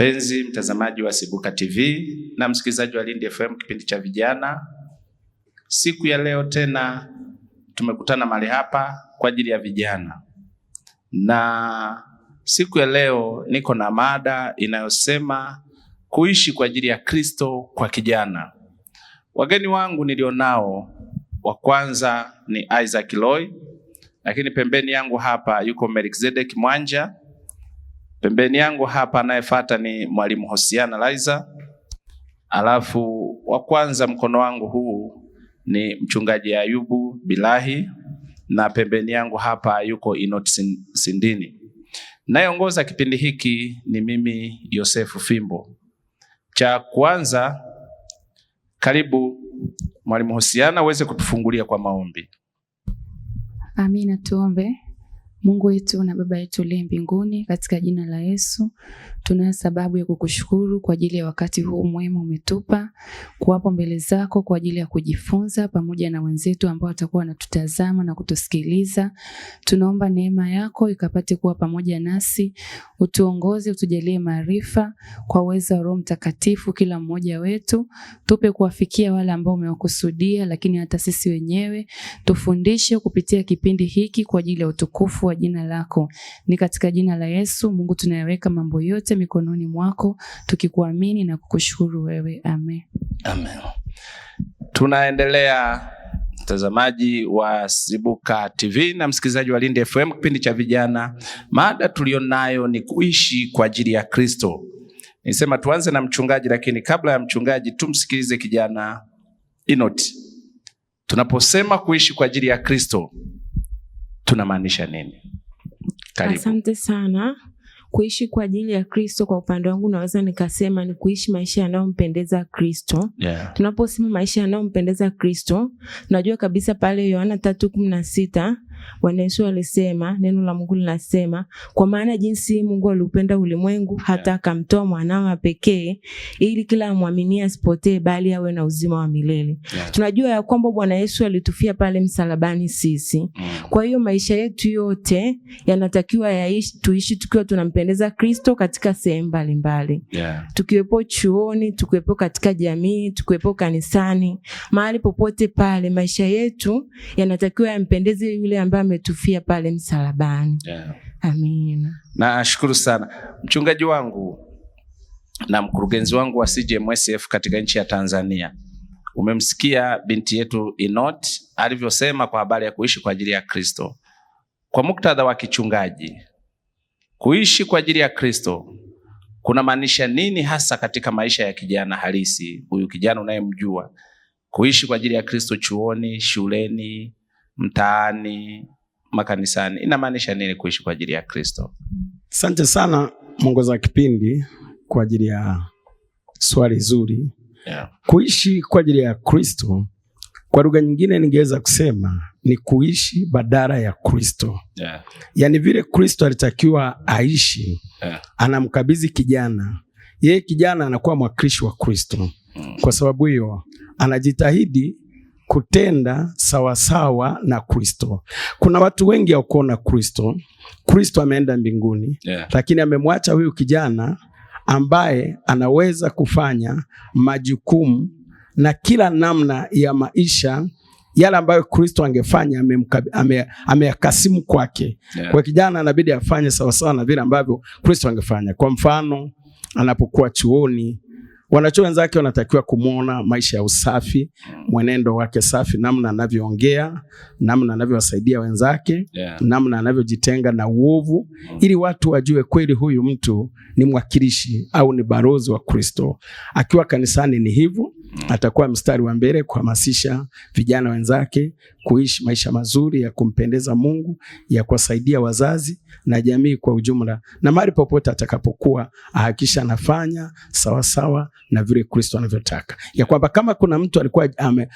Mpenzi mtazamaji wa Sibuka TV na msikilizaji wa Lindi FM kipindi cha vijana, siku ya leo tena tumekutana mahali hapa kwa ajili ya vijana, na siku ya leo niko na mada inayosema kuishi kwa ajili ya Kristo kwa kijana. Wageni wangu nilionao, wa kwanza ni Isaac Loy, lakini pembeni yangu hapa yuko Melkizedek Mwanja. Pembeni yangu hapa anayefuata ni Mwalimu Hosiana Laiza. Alafu wa kwanza mkono wangu huu ni Mchungaji Ayubu Bilahi, na pembeni yangu hapa yuko Inot Sindini. Nayeongoza kipindi hiki ni mimi Yosefu Fimbo. Cha kwanza, karibu Mwalimu Hosiana uweze kutufungulia kwa maombi. Amina, tuombe. Mungu wetu na Baba yetu uliye mbinguni, katika jina la Yesu tunayo sababu ya kukushukuru kwa ajili ya wakati huu mwema umetupa kuwapo mbele zako kwa ajili ya kujifunza pamoja na wenzetu ambao watakuwa wanatutazama na kutusikiliza. Tunaomba neema yako ikapate kuwa pamoja nasi, utuongoze, utujalie maarifa kwa uwezo wa Roho Mtakatifu. Kila mmoja wetu tupe kuwafikia wale ambao umewakusudia, lakini hata sisi wenyewe tufundishe kupitia kipindi hiki kwa ajili ya utukufu wa jina lako. Ni katika jina la Yesu Mungu tunayaweka mambo yote mikononi mwako, tukikuamini na kukushukuru wewe. Amen. Amen. Tunaendelea, mtazamaji wa Sibuka TV na msikilizaji wa Lindi FM kipindi cha vijana. Mada tulionayo ni kuishi kwa ajili ya Kristo. Nisema tuanze na mchungaji, lakini kabla ya mchungaji tumsikilize kijana Inot. Tunaposema kuishi kwa ajili ya Kristo tunamaanisha nini? Karibu. Asante sana. Kuishi kwa ajili ya Kristo kwa upande wangu naweza nikasema ni kuishi maisha yanayompendeza Kristo. Yeah. Tunaposema maisha yanayompendeza Kristo, tunajua kabisa pale Yohana 3:16 Bwana Yesu alisema, neno la Mungu linasema, kwa maana jinsi Mungu aliupenda ulimwengu hata akamtoa mwanawe pekee ili kila amwaminie asipotee bali awe na uzima wa milele. Yeah. Tunajua ya kwamba Bwana Yesu alitufia pale msalabani sisi. Kwa hiyo maisha yetu yote yanatakiwa tuishi tukiwa tunampendeza Kristo katika sehemu mbalimbali. Yeah. Tukiwepo chuoni, tukiwepo katika jamii, tukiwepo kanisani, mahali popote pale maisha yetu yanatakiwa yampendeze yule ambaye ametufia pale msalabani. Yeah. Amina. Nashukuru sana mchungaji wangu na mkurugenzi wangu wa CGMSF katika nchi ya Tanzania. Umemsikia binti yetu Inot alivyosema kwa habari ya kuishi kwa ajili ya Kristo. Kwa muktadha wa kichungaji, kuishi kwa ajili ya Kristo kuna maanisha nini hasa katika maisha ya kijana halisi, huyu kijana unayemjua? Kuishi kwa ajili ya Kristo chuoni, shuleni, mtaani, makanisani, inamaanisha nini kuishi kwa ajili ya Kristo? Asante sana mwongoza kipindi kwa ajili ya swali zuri. Yeah. Kuishi kwa ajili ya Kristo, kwa lugha nyingine ningeweza kusema ni kuishi badala ya Kristo. Yeah. Yaani vile Kristo alitakiwa aishi, Yeah, anamkabidhi kijana. Yeye kijana anakuwa mwakilishi wa Kristo. Kwa sababu hiyo anajitahidi kutenda sawasawa na Kristo. Kuna watu wengi hawakuona Kristo. Kristo ameenda mbinguni. Yeah. Lakini amemwacha huyu kijana ambaye anaweza kufanya majukumu na kila namna ya maisha yale ambayo Kristo angefanya ameyakasimu kwake. Yeah. Kwa kijana anabidi afanye sawasawa na vile ambavyo Kristo angefanya. Kwa mfano, anapokuwa chuoni, wanachuo wenzake wanatakiwa kumuona maisha ya usafi, mwenendo wake safi, namna anavyoongea, namna anavyowasaidia wenzake. Yeah, namna anavyojitenga na uovu, ili watu wajue kweli huyu mtu ni mwakilishi au ni balozi wa Kristo. Akiwa kanisani ni hivyo, atakuwa mstari wa mbele kuhamasisha vijana wenzake kuishi maisha mazuri ya kumpendeza Mungu, ya kuwasaidia wazazi na jamii kwa ujumla, na mahali popote atakapokuwa ahakisha anafanya sawa sawa na vile Kristo anavyotaka. Ya kwamba kama kuna mtu alikuwa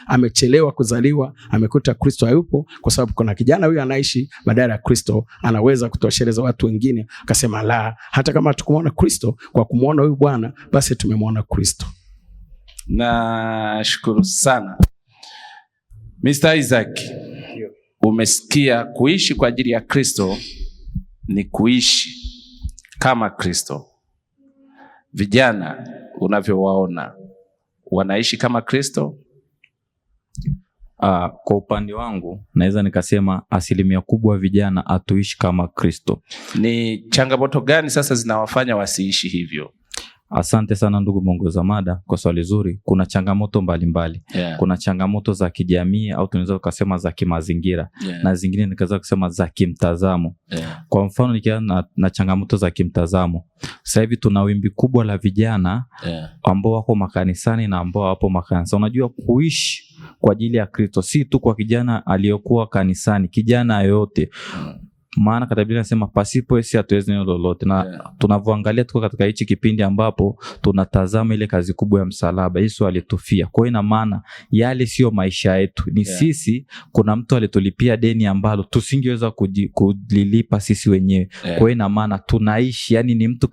amechelewa kuzaliwa, amekuta Kristo hayupo, kwa sababu kuna kijana huyu anaishi badala ya Kristo, anaweza kutosheleza watu wengine, akasema la, hata kama tukumuona Kristo, kwa kumuona huyu Bwana basi tumemwona Kristo. Nashukuru sana Mr. Isaac. Umesikia kuishi kwa ajili ya Kristo ni kuishi kama Kristo. vijana unavyowaona wanaishi kama Kristo? Kwa upande wangu naweza nikasema 1% kubwa vijana hatuishi kama Kristo. Ni changamoto gani sasa zinawafanya wasiishi hivyo? Asante sana ndugu mwongoza mada kwa swali zuri. Kuna changamoto mbalimbali. Yeah. Kuna changamoto za kijamii au tunaweza kusema za kimazingira. Yeah. Na zingine nikaweza kusema za kimtazamo. Yeah. Kwa mfano nikianza na changamoto za kimtazamo. Sasa hivi tuna wimbi kubwa la vijana ambao wako makanisani na ambao hapo makanisa. Unajua kuishi kwa ajili ya Kristo si tu kwa kijana aliyokuwa kanisani, kijana yote. Maana katika Biblia inasema pasipo Yesu hatuwezi neno lolote. Na tunavyoangalia tuko katika hichi kipindi ambapo tunatazama ile kazi kubwa ya msalaba. Yesu alitufia. Kwa hiyo ina maana yale sio maisha yetu. Ni sisi, kuna mtu alitulipia deni ambalo tusingeweza kulilipa sisi wenyewe. Kwa hiyo ina maana tunaishi, yani ni mtu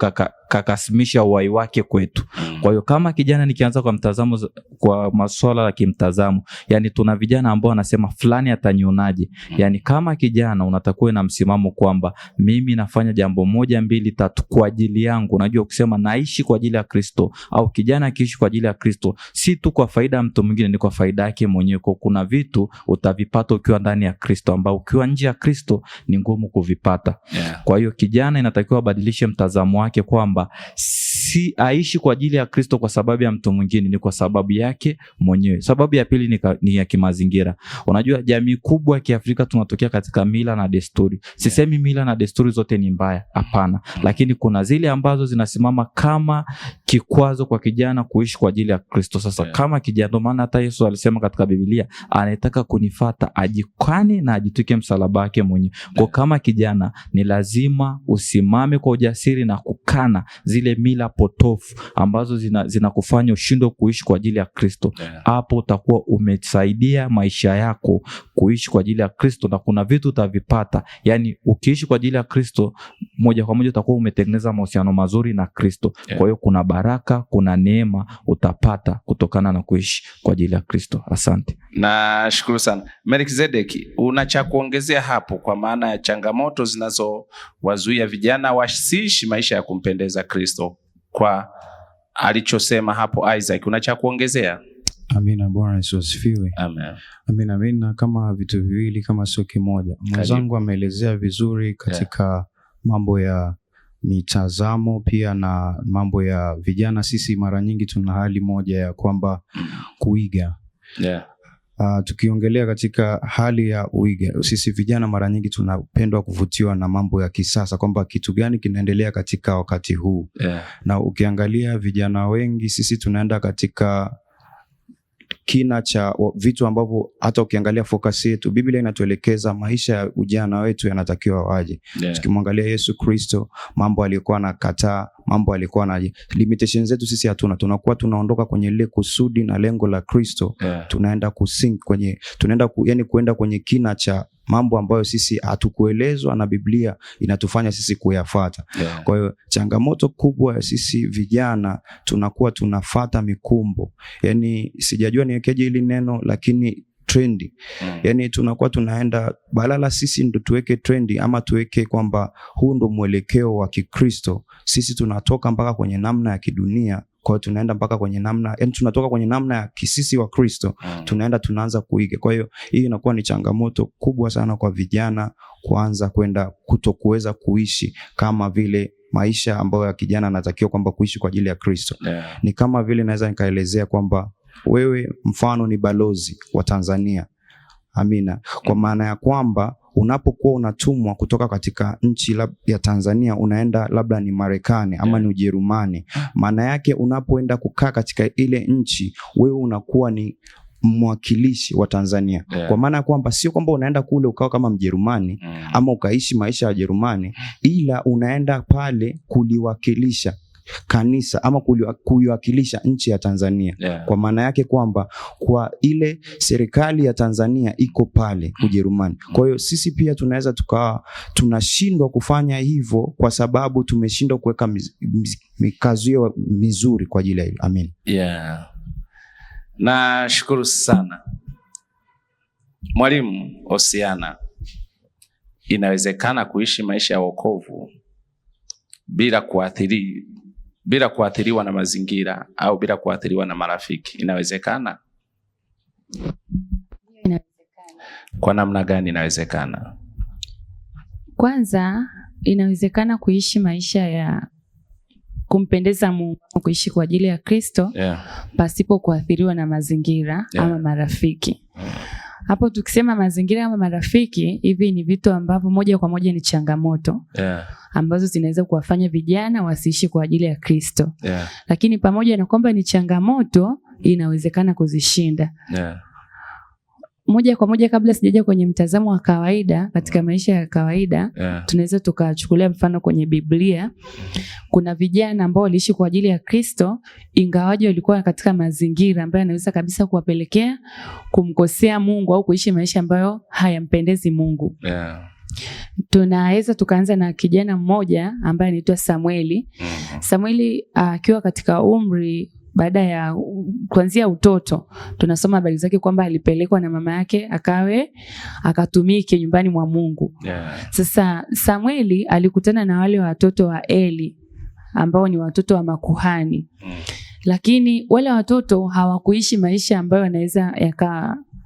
kakasimisha uhai wake kwetu. Kwa hiyo kama kijana nikianza kwa mtazamo, kwa masuala ya kimtazamo, yani tuna vijana ambao wanasema fulani atanionaje. Yani kama kijana unatakuwa na msimamo kwamba mimi nafanya jambo 1, 2, 3 kwa ajili yangu. Unajua kusema naishi kwa ajili ya Kristo, au kijana akiishi kwa ajili ya Kristo si tu kwa faida ya mtu mwingine, ni kwa faida yake mwenyewe. Kwa kuna vitu utavipata ukiwa ndani ya Kristo ambao ukiwa nje ya Kristo ni ngumu kuvipata. Kwa hiyo kijana inatakiwa abadilishe mtazamo wake kwamba si aishi kwa ajili ya Kristo kwa sababu ya mtu mwingine, ni kwa sababu yake mwenyewe. Sababu ya pili ni ya kimazingira. Unajua jamii kubwa ya Kiafrika tunatokea katika mila na desturi. Sisemi mila na desturi zote ni mbaya, hapana, lakini kuna zile ambazo zinasimama kama kikwazo kwa kijana kuishi kwa ajili ya Kristo. Sasa kama kijana, ndio maana hata Yesu alisema katika Biblia, anataka kunifuata ajikane na ajituke msalaba wake mwenyewe. Kwa kama kijana ni lazima usimame kwa ujasiri na kukana zile mila potofu ambazo zinakufanya ushindwe kuishi kwa ajili ya Kristo. Hapo utakuwa umesaidia maisha yako kuishi kwa ajili ya Kristo, na kuna vitu utavipata. Yani ukiishi kwa ajili ya Kristo moja kwa moja utakuwa umetengeneza mahusiano mazuri na Kristo. Kwa hiyo kuna baraka, kuna neema utapata kutokana na kuishi kwa ajili ya Kristo. Asante. Nashukuru sana. Melkizedeki, una cha kuongezea hapo kwa maana ya changamoto zinazowazuia vijana wasiishi maisha ya kumpendeza Kristo kwa alichosema hapo Isaac? Una cha kuongezea? Amina. Bwana Yesu asifiwe. Amen. Amina. Kama vitu viwili kama sio kimoja. Mwenzangu ameelezea vizuri katika mambo ya mitazamo pia na mambo ya vijana. Sisi mara nyingi tuna hali moja ya kwamba kuiga. Tukiongelea katika hali ya uiga, sisi vijana mara nyingi tunapendwa kuvutiwa na mambo ya kisasa, kwamba kitu gani kinaendelea katika wakati huu. Na ukiangalia vijana wengi sisi tunaenda katika kina cha vitu ambavyo hata ukiangalia focus yetu, Biblia inatuelekeza maisha ya ujana wetu yanatakiwa waje. Tukimwangalia Yesu Kristo, mambo aliyokuwa anakataa, mambo alikuwa na limitations zetu sisi hatuna. Tunakuwa tunaondoka kwenye ile kusudi na lengo la Kristo. Tunaenda kusink kwenye kuenda kwenye kina cha mambo ambayo sisi hatukuelezwa na Biblia inatufanya sisi kuyafuata. Kwa hiyo changamoto kubwa ya sisi vijana tunakuwa tunafuata mikumbo. Yani sijajua niwekeje hili neno, lakini trendi. Yani tunakuwa tunaenda badala sisi ndo tuweke trendi ama tuweke kwamba huu ndo mwelekeo wa Kikristo, sisi tunatoka mpaka kwenye namna ya kidunia. Kwa hiyo tunaenda mpaka kwenye namna, yani tunatoka kwenye namna ya kisisi wa Kristo, tunaanza kuiga. Kwa hiyo hii inakuwa ni changamoto kubwa sana kwa vijana kuanza kwenda kutokuweza kuishi kama vile maisha ambayo ya kijana anatakiwa kwamba kuishi kwa ajili ya Kristo. Ni kama vile naweza nikaelezea kwamba wewe mfano ni balozi wa Tanzania. Amina. Kwa maana ya kwamba unapokuwa unatumwa kutoka katika nchi ya Tanzania unaenda labda ni Marekani ama ni Ujerumani, maana yake unapoenda kukaa katika ile nchi wewe unakuwa ni mwakilishi wa Tanzania. Kwa maana ya kwamba sio kwamba unaenda kule ukao kama Mjerumani ama ukaishi maisha ya Jerumani, ila unaenda pale kuliwakilisha kanisa ama kuiwakilisha nchi ya Tanzania. Kwa maana yake kwamba kwa ile serikali ya Tanzania iko pale Ujerumani. Kwa hiyo sisi pia tunaweza tukawa tunashindwa kufanya hivyo kwa sababu tumeshindwa kuweka mikazio mizuri kwa ajili ya hilo. Amen. Nashukuru sana. Mwalimu Hosiana, inawezekana kuishi maisha ya wokovu bila kuathiri bila kuathiriwa na mazingira au bila kuathiriwa na marafiki? Inawezekana? Inawezekana. Kwa namna gani inawezekana? Kwanza, inawezekana kuishi maisha ya kumpendeza Mungu, kuishi kwa ajili ya Kristo, pasipo kuathiriwa na mazingira ama marafiki. Hapo tukisema mazingira ama marafiki, hivi ni vitu ambavyo moja kwa moja ni changamoto ambazo zinaweza kuwafanya vijana wasiishi kwa ajili ya Kristo. Lakini pamoja na kwamba ni changamoto, inawezekana kuzishinda. Moja kwa moja, kabla sijaja kwenye mtazamo wa kawaida katika maisha ya kawaida, tunaweza tukachukulia mfano kwenye Biblia. Kuna vijana ambao waliishi kwa ajili ya Kristo, ingawaje walikuwa katika mazingira ambayo yanaweza kabisa kuwapelekea kumkosea Mungu au kuishi maisha ambayo hayampendezi Mungu. Tunaweza tukaanza na kijana mmoja ambaye anaitwa Samueli. Samueli akiwa katika umri baada ya kuanzia utoto, tunasoma habari zake kwamba alipelekwa na mama yake akatumike nyumbani mwa Mungu. Sasa Samueli alikutana na wale watoto wa Eli ambao ni watoto wa makuhani. Lakini wale watoto hawakuishi maisha ambayo yanaweza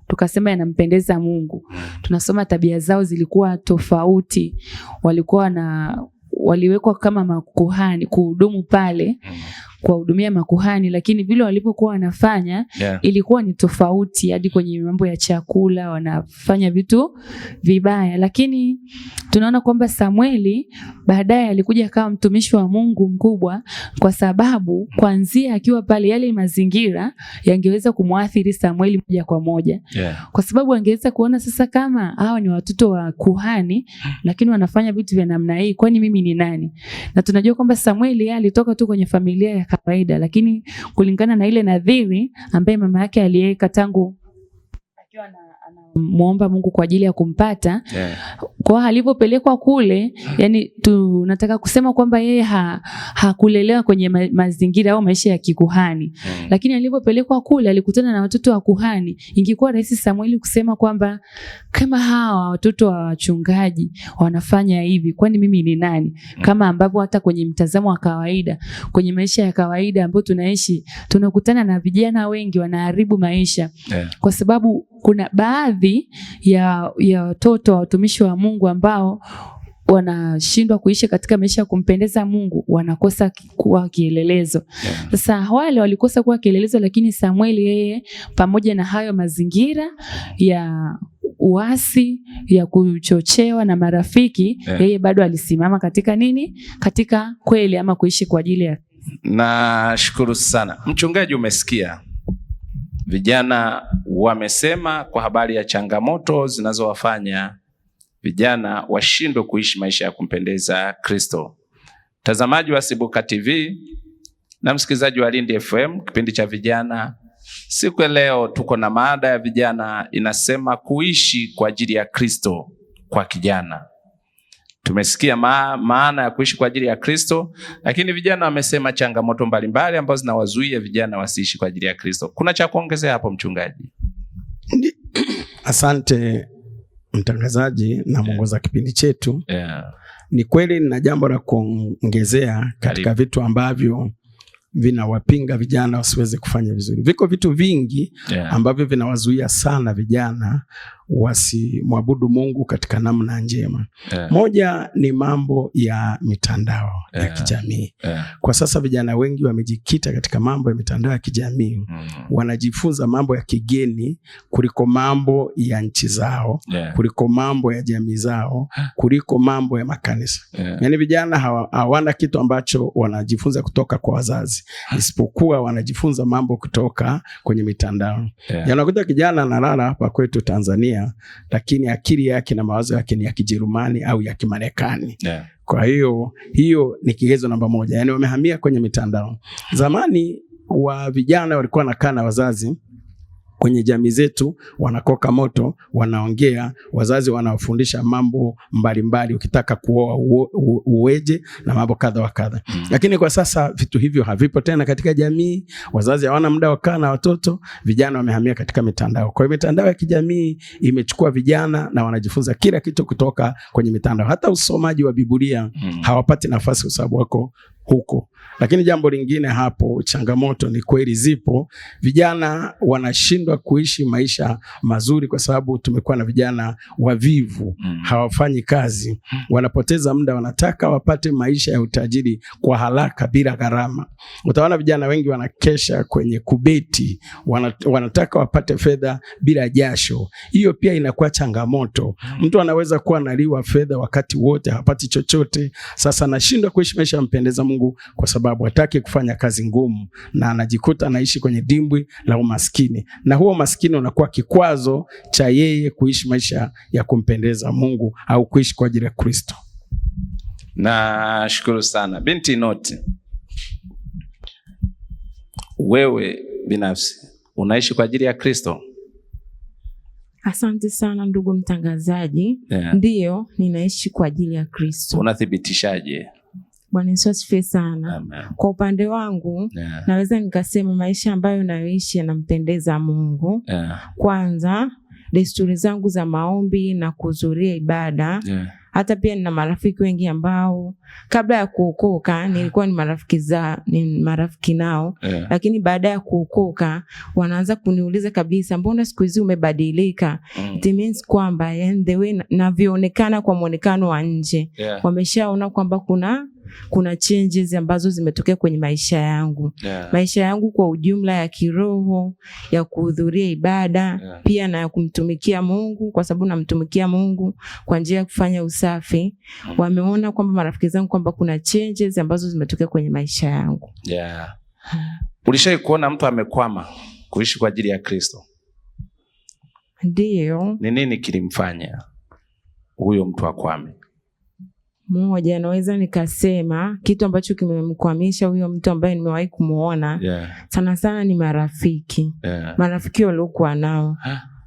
tukasema yanampendeza Mungu. Tunasoma tabia zao zilikuwa tofauti. Waliwekwa kama makuhani kuhudumu pale, kuwahudumia makuhani, lakini vile walipokuwa wanafanya ilikuwa ni tofauti. Hadi kwenye mambo ya chakula wanafanya vitu vibaya. Lakini tunaona kwamba Samueli baadaye alikuja kama mtumishi wa Mungu mkubwa, kwa sababu kuanzia akiwa pale yale mazingira yangeweza kumwathiri Samueli moja kwa moja. Kwa sababu angeweza kuona sasa, kama hao ni watoto wa kuhani lakini wanafanya vitu vya namna hii, kwani mimi ni nani? Na tunajua kwamba Samueli alitoka tu kwenye familia ya kawaida, lakini kulingana na ile nadhiri ambaye mama yake aliweka tangu akiwa anamuomba Mungu kwa ajili ya kumpata, kwa alipopelekwa kule, yani tunataka kusema kwamba yeye hakulelewa kwenye mazingira au maisha ya kikuhani. Lakini alipopelekwa kule alikutana na watoto wa kuhani. Ingekuwa rahisi Samueli kusema kwamba kama hawa watoto wa wachungaji wanafanya hivi, kwani mimi ni nani? Kama ambavyo hata kwenye mtazamo wa kawaida, kwenye maisha ya kawaida ambayo tunaishi, tunakutana na vijana wengi wanaharibu maisha. Kwa sababu kuna baadhi ya watoto wa watumishi wa Mungu ambao wanashindwa kuishi katika maisha ya kumpendeza Mungu, wanakosa kuwa kielelezo. Sasa wale walikosa kuwa kielelezo, lakini Samueli yeye, pamoja na hayo mazingira ya uasi, ya kuchochewa na marafiki, yeye bado alisimama katika nini? Katika kweli, ama kuishi kwa ajili ya. Nashukuru sana. Mchungaji, umesikia vijana wamesema kwa habari ya changamoto zinazowafanya vijana washindwe kuishi maisha ya kumpendeza Kristo. Mtazamaji wa Sibuka TV na msikilizaji wa Lindi FM, kipindi cha vijana, siku ya leo tuko na mada ya vijana inasema kuishi kwa ajili ya Kristo kwa kijana. Tumesikia maana ya kuishi kwa ajili ya Kristo, lakini vijana wamesema changamoto mbalimbali ambazo zinawazuia vijana wasiishi kwa ajili ya Kristo. Kuna cha kuongezea hapo, mchungaji? Asante mtangazaji na mwongoza kipindi chetu. Ni kweli nina jambo la kuongezea katika vitu ambavyo vinawapinga vijana wasiweze kufanya vizuri. Viko vitu vingi ambavyo vinawazuia sana vijana wasimwabudu Mungu katika namna njema. Moja ni mambo ya mitandao ya kijamii. Kwa sasa vijana wengi wamejikita katika mambo ya mitandao ya kijamii. Wanajifunza mambo ya kigeni kuliko mambo ya nchi zao, kuliko mambo ya jamii zao, kuliko mambo ya makanisa. Yaani vijana hawana kitu ambacho wanajifunza kutoka kwa wazazi, isipokuwa wanajifunza mambo kutoka kwenye mitandao. Yanakuta kijana analala hapa kwetu Tanzania, lakini akili yake na mawazo yake ni ya Kijerumani au ya Kimarekani. Kwa hiyo ni kigezo namba moja. Yaani wamehamia kwenye mitandao. Zamani wa vijana walikuwa wanakaa na wazazi kwenye jamii zetu, wanakoka moto, wanaongea, wazazi wanawafundisha mambo mbalimbali, ukitaka kuoa uweje na mambo kadha wa kadha. Lakini kwa sasa vitu hivyo havipo tena katika jamii. Wazazi hawana muda wa kukaa na watoto, vijana wamehamia katika mitandao. Kwa hiyo mitandao ya kijamii imechukua vijana na wanajifunza kila kitu kutoka kwenye mitandao. Hata usomaji wa Biblia hawapati nafasi kwa sababu wako huko. Lakini jambo lingine hapo, changamoto ni kweli zipo. Vijana wanashindwa kuishi maisha mazuri kwa sababu tumekuwa na vijana wavivu, hawafanyi kazi, wanapoteza muda, wanataka wapate maisha ya utajiri kwa haraka bila gharama. Utaona vijana wengi wanakesha kwenye kubeti, wanataka wapate fedha bila jasho. Hiyo pia inakuwa changamoto. Mtu anaweza kuwa analiwa fedha wakati wote, hapati chochote. Sasa anashindwa kuishi maisha yampendeza Mungu kwa sababu hataki kufanya kazi ngumu, na anajikuta anaishi kwenye dimbwi la umaskini, na huo umaskini unakuwa kikwazo cha yeye kuishi maisha ya kumpendeza Mungu au kuishi kwa ajili ya Kristo. Nashukuru sana. Binti Noti, wewe binafsi unaishi kwa ajili ya Kristo? Asante sana ndugu mtangazaji. Ndiyo, ninaishi kwa ajili ya Kristo. Unathibitishaje? Bwana Yesu asifiwe sana. Amen. Kwa upande wangu, naweza nikasema maisha ambayo nayoishi yanampendeza Mungu. Kwanza, desturi zangu za maombi na kuhudhuria ibada. Hata pia nina marafiki wengi ambao kabla ya kuokoka nilikuwa ni marafiki nao, lakini baada ya kuokoka wanaanza kuniuliza kabisa, mbona siku hizi umebadilika? It means kwamba the way navyoonekana kwa muonekano wa nje, wameshaona kwamba kuna changes ambazo zimetokea kwenye maisha yangu. Maisha yangu kwa ujumla ya kiroho, ya kuhudhuria ibada, pia na ya kumtumikia Mungu, kwa sababu namtumikia Mungu kwa njia ya kufanya usafi. Wameona kwamba marafiki zangu kwamba kuna changes ambazo zimetokea kwenye maisha yangu. Ulishai kuona mtu amekwama kuishi kwa ajili ya Kristo? Ndiyo. Ni nini kilimfanya huyo mtu akwame? Moja, naweza nikasema kitu ambacho kimemkwamisha huyo mtu ambaye nimewahi kumuona sana sana ni marafiki. Marafiki waliokuwa nao.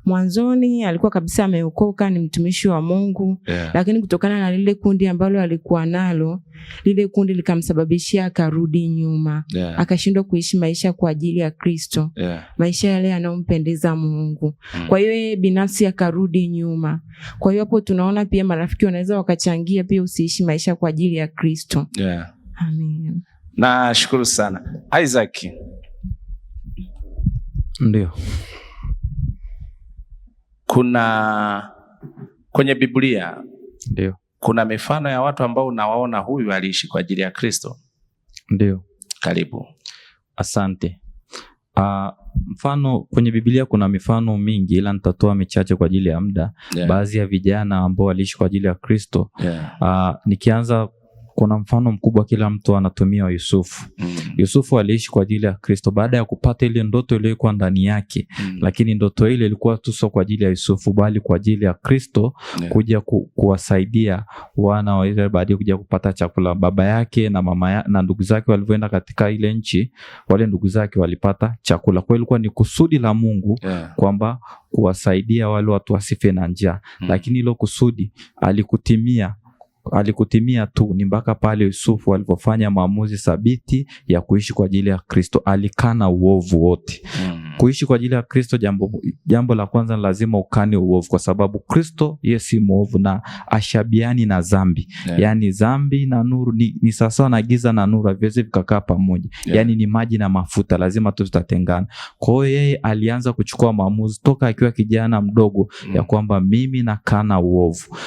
Mwanzoni alikuwa kabisa ameokoka, ni mtumishi wa Mungu, lakini kutokana na lile kundi ambalo alikuwa nalo, lile kundi likamsababishia akarudi nyuma. Akashindwa kuishi maisha kwa ajili ya Kristo. Maisha yale yanayompendeza Mungu. Kwa hiyo yeye binafsi akarudi nyuma. Kwa hiyo hapo tunaona pia marafiki wanaweza wakachangia pia usiishi maisha kwa ajili ya Kristo. Amen. Nashukuru sana. Isaac. Ndio. Kuna kwenye Biblia, ndio, kuna mifano ya watu ambao unawaona huyu aliishi kwa ajili ya Kristo? Ndio. Karibu. Asante. Mfano kwenye Biblia kuna mifano mingi, ila nitatoa michache kwa ajili ya muda. Baadhi ya vijana ambao waliishi kwa ajili ya Kristo. Nikianza, kuna mfano mkubwa kila mtu anatumia wa Yusufu. Yusufu aliishi kwa ajili ya Kristo baada ya kupata ile ndoto iliyokuwa ndani yake. Lakini ndoto ile ilikuwa tu sio kwa ajili ya Yusufu bali kwa ajili ya Kristo, kuja kuwasaidia wana wa Israeli baada ya kuja kupata chakula. Baba yake na mama na ndugu zake walivyoenda katika ile nchi, wale ndugu zake walipata chakula. Kwa hiyo ilikuwa ni kusudi la Mungu kwamba kuwasaidia wale watu wasife na njaa. Lakini hilo kusudi alikutimia tu ni mpaka pale Yusufu alipofanya maamuzi thabiti ya kuishi kwa ajili ya Kristo. Alikana uovu wote. Kuishi kwa ajili ya Kristo, jambo la kwanza lazima ukane uovu, kwa sababu Kristo yeye si muovu na ashabiani na dhambi. Yani dhambi na nuru ni sawa na giza na nuru, haviwezi vikakaa pamoja. Yani ni maji na mafuta, lazima tu zitatengana. Kwa hiyo yeye alianza kuchukua maamuzi toka akiwa kijana mdogo ya kwamba mimi nakana uovu.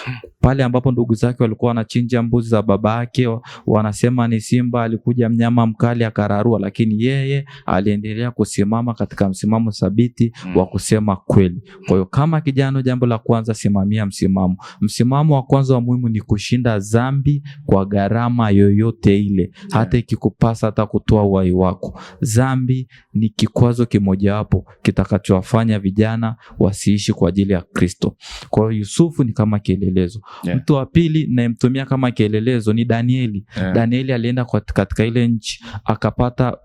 Pale ambapo ndugu zake walikuwa wanachinja mbuzi za baba yake, wanasema ni simba alikuja mnyama mkali akararua, lakini yeye aliendelea kusimama katika msimamo thabiti wa kusema kweli. Kwa hiyo kama kijana, jambo la kwanza, simamia msimamo. Msimamo wa kwanza wa muhimu ni kushinda dhambi kwa gharama yoyote ile, hata ikikupasa hata kutoa uhai wako. Dhambi ni kikwazo kimojawapo kitakachowafanya vijana wasiishi kwa ajili ya Kristo. Kwa hiyo Yusufu ni kama kielelezo. Mtu wa pili nayemtumia kama kielelezo ni Danieli. Danieli alienda katika ile nchi,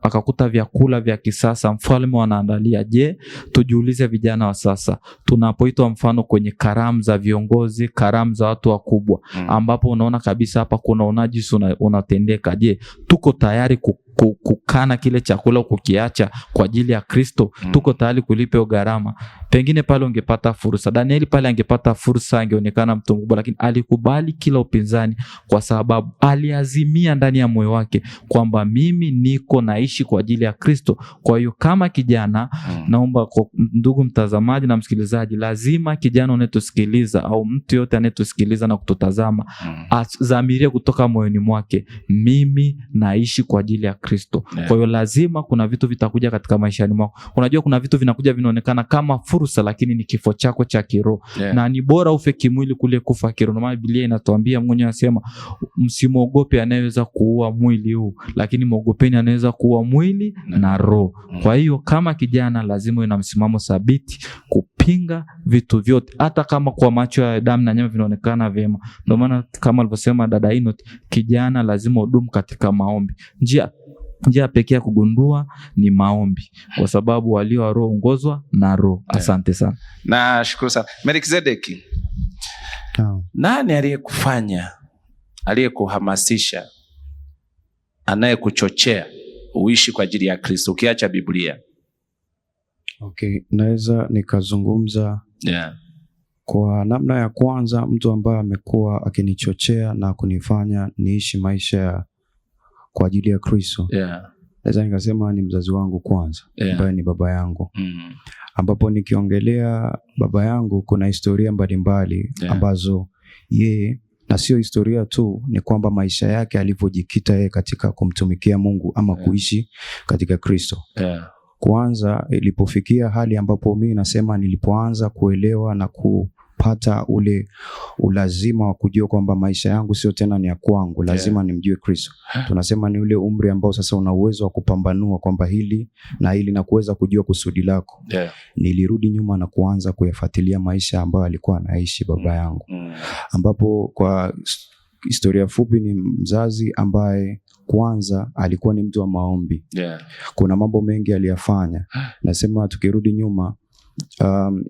akakuta vyakula vya kisasa mfalme wanaandalia. Je, tujiulize vijana wa sasa, tunapoitwa mfano kwenye karamu za viongozi, karamu za watu wakubwa, ambapo unaona kabisa hapa kuna unajisi unatendeka. Je, tuko tayari kukana kile chakula kukiacha kwa ajili ya Kristo, tuko tayari kulipa gharama. Pengine pale ungepata fursa. Danieli pale angepata fursa, angeonekana mtu mkubwa, lakini alikubali kila upinzani kwa sababu aliazimia ndani ya moyo wake kwamba mimi niko naishi kwa ajili ya Kristo. Kwa hiyo kama kijana, naomba kwa ndugu mtazamaji na msikilizaji, lazima kijana unayetusikiliza au mtu yote anayetusikiliza na kututazama azamirie kutoka moyoni mwake, mimi naishi kwa ajili ya Kristo. Kwa hiyo lazima kuna vitu vitakuja katika maisha mwako. Unajua kuna vitu vinakuja vinaonekana kama fursa, lakini ni kifo chako cha kiroho. Na ni bora ufe kimwili kule kufa kiroho. Maana Biblia inatuambia, Mungu anasema msimwogope anayeweza kuua mwili huu, lakini mwogopeni anaweza kuua mwili na roho. Kwa hiyo kama kijana lazima uwe na msimamo thabiti kupinga vitu vyote, hata kama kwa macho ya damu na nyama vinaonekana vyema. Ndio maana kama alivyosema dada Inot, kijana lazima udumu katika maombi. Njia pekee ya kugundua ni maombi, kwa sababu walio wa roho ongozwa na roho. Asante sana. Na shukuru sana. Melkizedeki, nani aliyekufanya, aliyekuhamasisha, anayekuchochea uishi kwa ajili ya Kristo ukiacha Biblia? Okay, naweza nikazungumza kwa namna ya kwanza. Mtu ambaye amekuwa akinichochea na kunifanya niishi maisha kwa ajili ya Kristo, naweza nikasema ni mzazi wangu kwanza, ambaye ni baba yangu. Ambapo nikiongelea baba yangu kuna historia mbalimbali ambazo yeye, na sio historia tu, ni kwamba maisha yake alivyojikita yeye katika kumtumikia Mungu ama kuishi katika Kristo. Kwanza ilipofikia hali ambapo mimi nasema nilipoanza kuelewa na kupata ule ulazima wa kujua kwamba maisha yangu sio tena ni ya kwangu, lazima nimjue Kristo. Tunasema ni ule umri ambao sasa una uwezo wa kupambanua kwamba hili na hili na kuweza kujua kusudi lako. Nilirudi nyuma na kuanza kuyafuatilia maisha ambayo alikuwa anaishi baba yangu. Ambapo kwa historia fupi ni mzazi ambaye kwanza alikuwa ni mtu wa maombi. Kuna mambo mengi aliyafanya. Nasema tukirudi nyuma,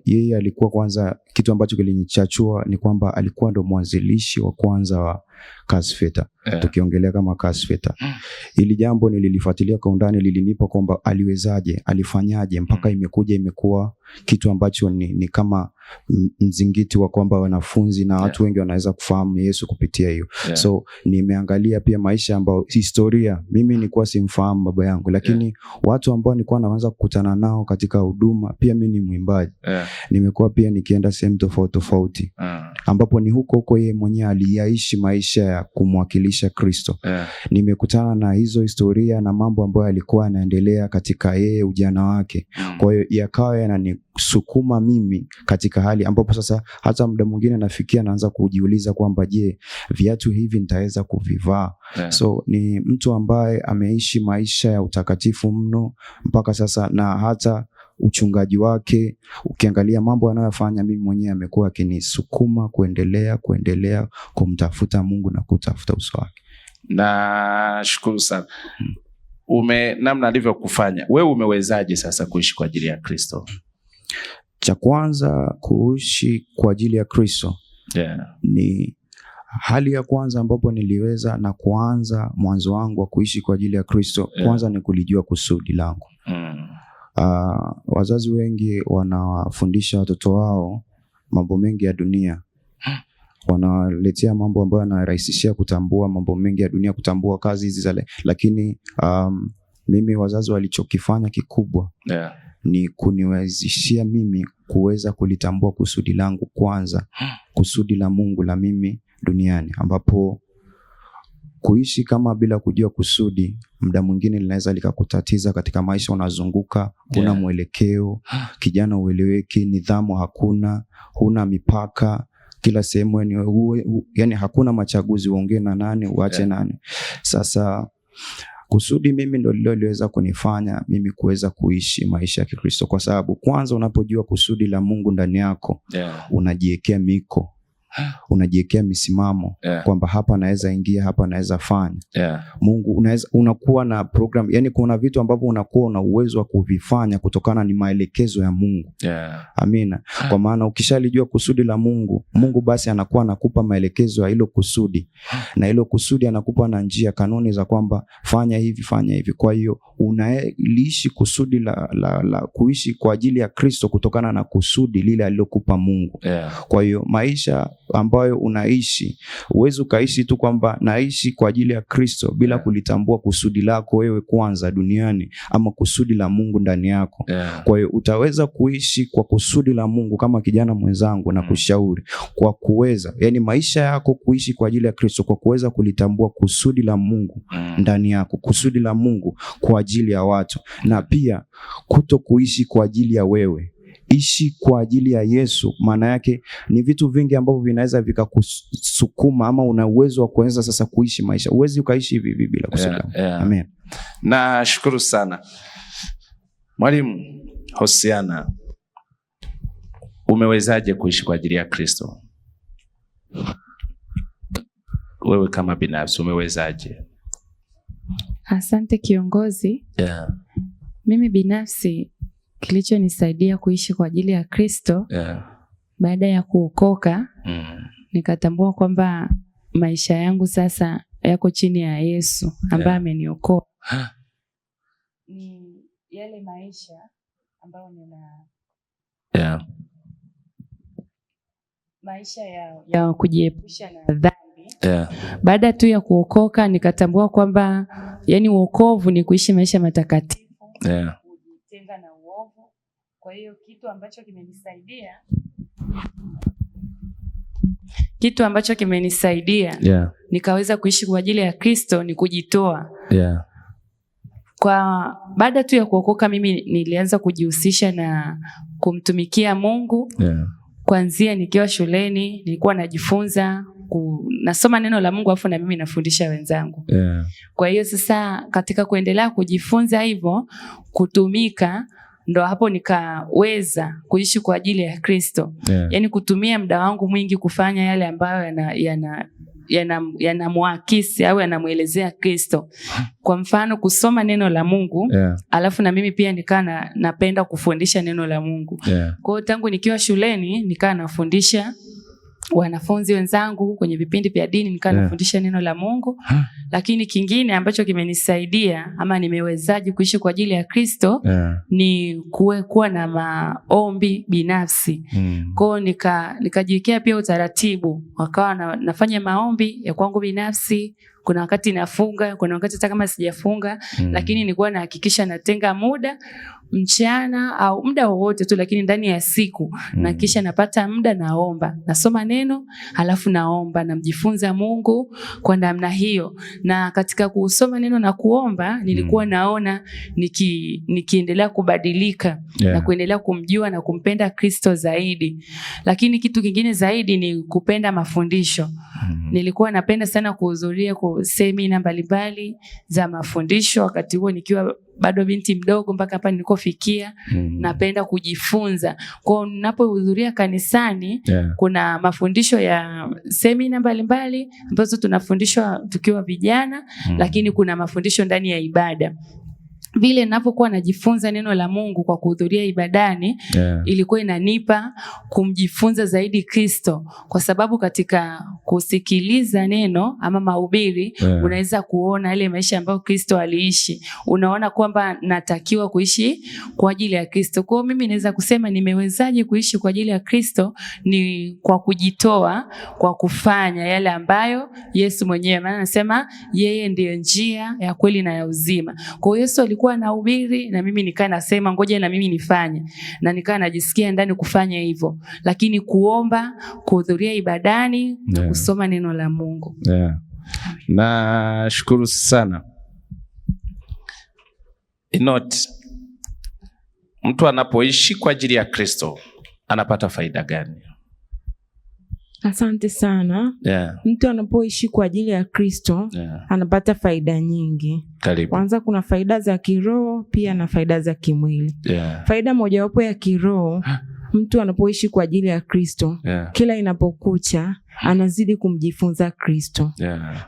yeye alikuwa kwanza, kitu ambacho kilinichachua ni kwamba alikuwa ndo mwanzilishi wa kwanza wa Kasfeta. Tukiongelea kama Kasfeta, ili jambo nililifuatilia kwa undani, lilinipa kwamba aliwezaje, alifanyaje mpaka imekuwa kitu ambacho ni kama mzingiti wa kwamba wanafunzi na watu wengi wanaweza kufahamu Yesu kupitia hiyo. So nimeangalia pia maisha ambayo historia, mimi nilikuwa simfahamu baba yangu, lakini watu ambao nilikuwa naanza kukutana nao katika huduma, pia mimi ni mwimbaji. Nimekuwa pia nikienda sehemu tofauti ambapo ni huko yeye mwenyewe aliyaishi maisha ya kumwakilisha Kristo. Nimekutana na hizo historia na mambo ambayo alikuwa anaendelea katika yeye ujana wake. Kwa hiyo yakawa yananisukuma mimi katika hali ambapo sasa hata muda mwingine nafikia naanza kujiuliza kwamba je, viatu hivi nitaweza kuvivaa? So ni mtu ambaye ameishi maisha ya utakatifu mno mpaka sasa, na hata uchungaji wake ukiangalia mambo anayofanya, mimi mwenyewe amekuwa akinisukuma kuendelea kumtafuta Mungu na kutafuta uso wake. Na shukuru sana. Namna alivyokufanya wewe, umewezaje sasa kuishi kwa ajili ya Kristo? Cha kwanza kuishi kwa ajili ya Kristo ni hali ya kwanza ambapo niliweza na kuanza mwanzo wangu wa kuishi kwa ajili ya Kristo. Kwanza ni kulijua kusudi langu. Wazazi wengi wanawafundisha watoto wao mambo mengi ya dunia, wanaletea mambo ambayo yanarahisishia kutambua mambo mengi ya dunia, kutambua kazi hizi zale, lakini mimi wazazi walichokifanya kikubwa ni kuniwezeshia mimi kuweza kulitambua kusudi langu kwanza, kusudi la Mungu la mimi duniani, ambapo kuishi kama bila kujua kusudi muda mwingine linaweza likakutatiza katika maisha. Unazunguka, huna mwelekeo, kijana ueleweki, nidhamu hakuna, huna mipaka, kila sehemu yani hakuna machaguzi, uongee na nani, uache nani. Sasa kusudi mimi ndo liliweza kunifanya mimi kuweza kuishi maisha ya Kikristo, kwa sababu kwanza unapojua kusudi la Mungu ndani yako unajiwekea miko unajiwekea misimamo kwamba hapa naweza ingia, hapa naweza fanya. Mungu unakuwa na program, yani kuna vitu ambavyo unakuwa una uwezo wa kuvifanya kutokana ni maelekezo ya Mungu. Amina. Kwa maana ukishalijua kusudi la Mungu, Mungu basi anakuwa anakupa maelekezo ya hilo kusudi. Na hilo kusudi anakupa na njia, kanuni za kwamba fanya hivi, fanya hivi. Kwa hiyo unaishi kusudi la kuishi kwa ajili ya Kristo kutokana na kusudi lile alilokupa Mungu. Kwa hiyo maisha ambayo unaishi, uwezo ukaishi tu kwamba naishi kwa ajili ya Kristo bila kulitambua kusudi lako wewe kwanza duniani ama kusudi la Mungu ndani yako. Kwa hiyo utaweza kuishi kwa kusudi la Mungu kama kijana mwenzangu na kushauri kwa kuweza, yani maisha yako kuishi kwa ajili ya Kristo kwa kuweza kulitambua kusudi la Mungu ndani yako, kusudi la Mungu kwa ajili ya watu, na pia kuto kuishi kwa ajili ya wewe. Ishi kwa ajili ya Yesu. Maana yake ni vitu vingi ambavyo vinaweza vikakusukuma ama una uwezo wa kuanza sasa kuishi maisha. Uwezi ukaishi hivi bila kusudi. Amen. Nashukuru sana. Mwalimu Hosiana, umewezaje kuishi kwa ajili ya Kristo? Wewe kama binafsi umewezaje? Asante kiongozi. Mimi binafsi kilichonisaidia kuishi kwa ajili ya Kristo, baada ya kuokoka, nikatambua kwamba maisha yangu sasa yako chini ya Yesu ambaye ameniokoa. Ni yale maisha ambayo maisha ya kujiepusha na dhambi. Baada tu ya kuokoka nikatambua kwamba yani wokovu ni kuishi maisha matakatifu. Kujitenga na uovu. Kwa hiyo kitu ambacho kimenisaidia nikaweza kuishi kwa ajili ya Kristo ni kujitoa. Kwa baada tu ya kuokoka mimi nilianza kujihusisha na kumtumikia Mungu. Kuanzia nikiwa shuleni nilikuwa najifunza, nasoma neno la Mungu afu na mimi nafundisha wenzangu. Kwa hiyo sasa katika kuendelea kujifunza hivyo, kutumika, ndo hapo nikaweza kuishi kwa ajili ya Kristo. Yani kutumia muda wangu mwingi kufanya yale ambayo yanamuakisi au yanamuelezea Kristo. Kwa mfano kusoma neno la Mungu, alafu na mimi pia nikaa napenda kufundisha neno la Mungu. Kwa hiyo tangu nikiwa shuleni nikaa nafundisha wanafunzi wenzangu kwenye vipindi vya dini, nikaa nafundisha neno la Mungu. Lakini kingine ambacho kimenisaidia ama nimewezaje kuishi kwa ajili ya Kristo ni kuwa na maombi binafsi. Kwa hiyo nikajiwekea pia utaratibu, wakawa nafanya maombi ya kwangu binafsi. Kuna wakati nafunga, kuna wakati hata kama sijafunga, lakini nilikuwa nahakikisha natenga muda mchana au muda wowote tu, lakini ndani ya siku na kisha napata muda naomba, nasoma neno, halafu naomba, namjifunza Mungu kwa namna hiyo. Na katika kusoma neno na kuomba nilikuwa naona nikiendelea kubadilika na kuendelea kumjua na kumpenda Kristo zaidi. Lakini kitu kingine zaidi ni kupenda mafundisho. Nilikuwa napenda sana kuhudhuria kwa semina mbalimbali za mafundisho wakati huo nikiwa bado binti mdogo mpaka hapa nilikofikia. Napenda kujifunza. Kwa hiyo ninapohudhuria kanisani kuna mafundisho ya semina mbalimbali ambazo tunafundishwa tukiwa vijana, lakini kuna mafundisho ndani ya ibada. Vile ninapokuwa najifunza neno la Mungu kwa kuhudhuria ibadani, ilikuwa inanipa kumjifunza zaidi Kristo, kwa sababu katika kusikiliza neno ama mahubiri unaweza kuona ile maisha ambayo Kristo aliishi. Unaona kwamba natakiwa kuishi kwa ajili ya Kristo. Kwa hiyo mimi naweza kusema nimewezaje kuishi kwa ajili ya Kristo ni kwa kujitoa, kwa kufanya yale ambayo Yesu mwenyewe, maana anasema yeye ndiyo njia ya kweli na ya uzima. Kwa hiyo Yesu alikuwa anahubiri na mimi nikaa nasema ngoja na mimi nifanye, na nikaa najisikia ndani kufanya hivyo. Lakini kuomba, kuhudhuria ibadani, kusoma neno la Mungu. Nashukuru sana. Mtu anapoishi kwa ajili ya Kristo anapata faida gani? Asante sana. Mtu anapoishi kwa ajili ya Kristo anapata faida nyingi. Kwanza kuna faida za kiroho pia na faida za kimwili. Faida mojawapo ya kiroho, mtu anapoishi kwa ajili ya Kristo, kila inapokucha anazidi kumjifunza Kristo.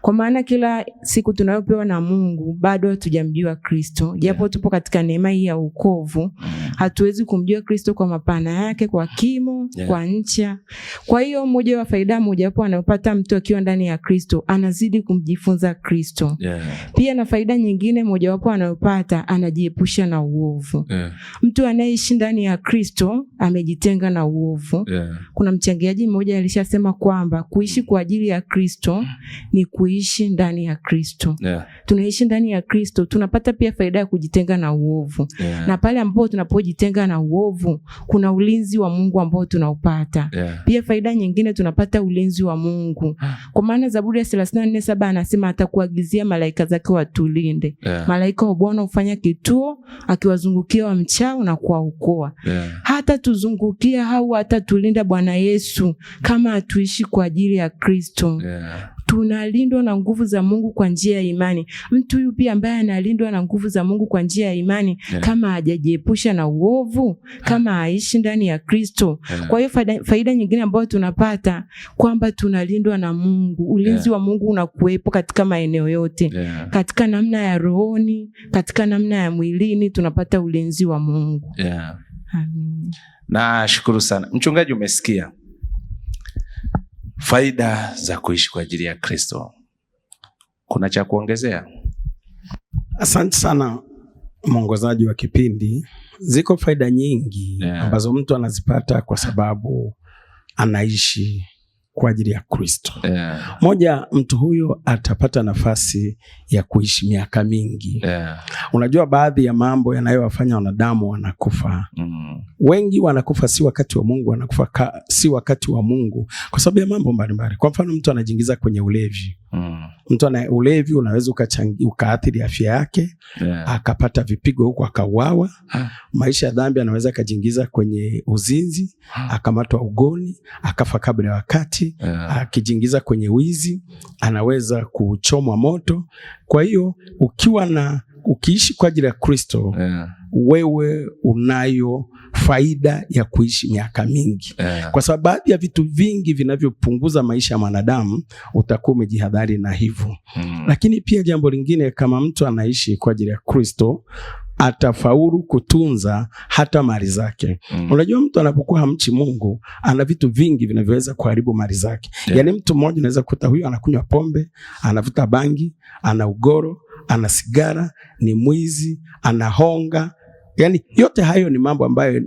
Kwa maana kila siku tunayopewa na Mungu bado hatujamjua Kristo. Japo tupo katika neema hii ya wokovu, hatuwezi kumjua Kristo kwa mapana yake, kwa kimo, kwa ncha. Kwa hiyo moja wa faida mojawapo anayopata mtu akiwa ndani ya Kristo, anazidi kumjifunza Kristo. Pia na faida nyingine mojawapo anayopata, anajiepusha na uovu. Mtu anayeishi ndani ya Kristo amejitenga na uovu. Kuna mchangiaji mmoja alishasema kwamba kuishi kwa ajili ya Kristo ni kuishi ndani ya Kristo. Tunaishi ndani ya Kristo, tunapata pia faida ya kujitenga na uovu. Na pale ambapo tunapojitenga na uovu, kuna ulinzi wa Mungu ambao tunaupata. Pia faida nyingine, tunapata ulinzi wa Mungu. Kwa maana Zaburi ya 34:7 anasema atakuagizia malaika zake watulinde. Malaika wa Bwana hufanya kituo akiwazungukia wamchao na kuwaokoa. Hata tuzungukia au hata tulinda Bwana Yesu kama atuishi kwa ajili ya Kristo. Tunalindwa na nguvu za Mungu kwa njia ya imani. Mtu huyu pia ambaye analindwa na nguvu za Mungu kwa njia ya imani, kama hajajiepusha na uovu, kama haishi ndani ya Kristo. Kwa hiyo faida nyingine ambayo tunapata kwamba tunalindwa na Mungu. Ulinzi wa Mungu unakuwepo katika maeneo yote. Katika namna ya rohoni, katika namna ya mwilini, tunapata ulinzi wa Mungu. Amen. Nashukuru sana. Mchungaji, umesikia faida za kuishi kwa ajili ya Kristo. Kuna cha kuongezea? Asante sana mwongozaji wa kipindi. Ziko faida nyingi ambazo mtu anazipata kwa sababu anaishi kwa ajili ya Kristo. Moja, mtu huyo atapata nafasi ya kuishi miaka mingi. Unajua baadhi ya mambo yanayowafanya wanadamu wanakufa. Wengi wanakufa si wakati wa Mungu, wanakufa si wakati wa Mungu kwa sababu ya mambo mbalimbali. Kwa mfano, mtu anajiingiza kwenye ulevi. Mtu ana ulevi unaweza ukaathiri afya yake, akapata vipigo huko, akauawa. Maisha ya dhambi anaweza kajiingiza kwenye uzinzi, akamatwa ugoni, akafa kabla ya wakati. Akijiingiza kwenye wizi, anaweza kuchomwa moto. Kwa hiyo ukiishi kwa ajili ya Kristo, wewe unayo faida ya kuishi miaka mingi. Kwa sababu baadhi ya vitu vingi vinavyopunguza maisha ya mwanadamu utakuwa umejihadhari na hivyo. Lakini pia jambo lingine, kama mtu anaishi kwa ajili ya Kristo, atafaulu kutunza hata mali zake. Unajua mtu anapokuwa hamchi Mungu, ana vitu vingi vinavyoweza kuharibu mali zake. Yaani mtu mmoja anaweza kukuta huyu anakunywa pombe, anavuta bangi, ana ugoro, ana sigara, ni mwizi, anahonga. Yaani yote hayo ni mambo ambayo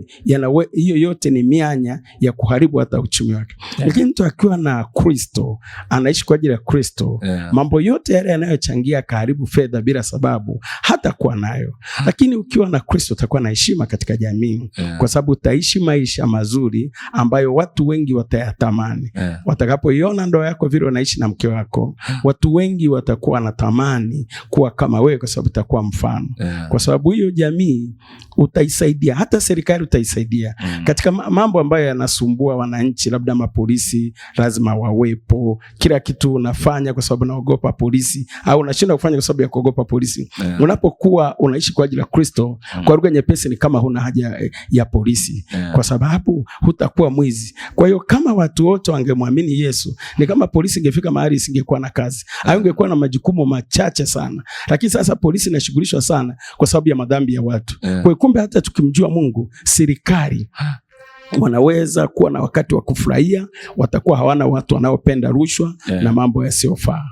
hiyo yote ni mianya ya kuharibu hata uchumi wake. Lakini mtu akiwa na Kristo, anaishi kwa ajili ya Kristo, mambo yote yale yanayochangia karibu fedha bila sababu hata kuwa nayo. Lakini ukiwa na Kristo utakuwa na heshima katika jamii, kwa sababu utaishi maisha mazuri ambayo watu wengi watayatamani. Watakapoiona ndoa yako vile unaishi na mke wako, watu wengi watakuwa wanatamani kuwa kama wewe, kwa sababu utakuwa mfano. Kwa sababu hiyo jamii utaisaidia, hata serikali utaisaidia katika mambo ambayo yanasumbua wananchi. Labda mapolisi lazima wawepo, kila kitu unafanya kwa sababu unaogopa polisi, au unashinda kufanya kwa sababu ya kuogopa polisi. Unapokuwa unaishi kwa ajili ya Kristo, kwa lugha nyepesi ni kama huna haja ya polisi, kwa sababu hutakuwa mwizi. Kwa hiyo kama watu wote wangemwamini Yesu, ni kama polisi ingefika mahali isingekuwa na kazi, au ingekuwa na majukumu machache sana. Lakini sasa polisi inashughulishwa sana kwa sababu ya madhambi ya watu. Kwa kumbe hata tukimjua Mungu, serikali wanaweza kuwa na wakati wa kufurahia, watakuwa hawana watu wanaopenda rushwa na mambo yasiyofaa.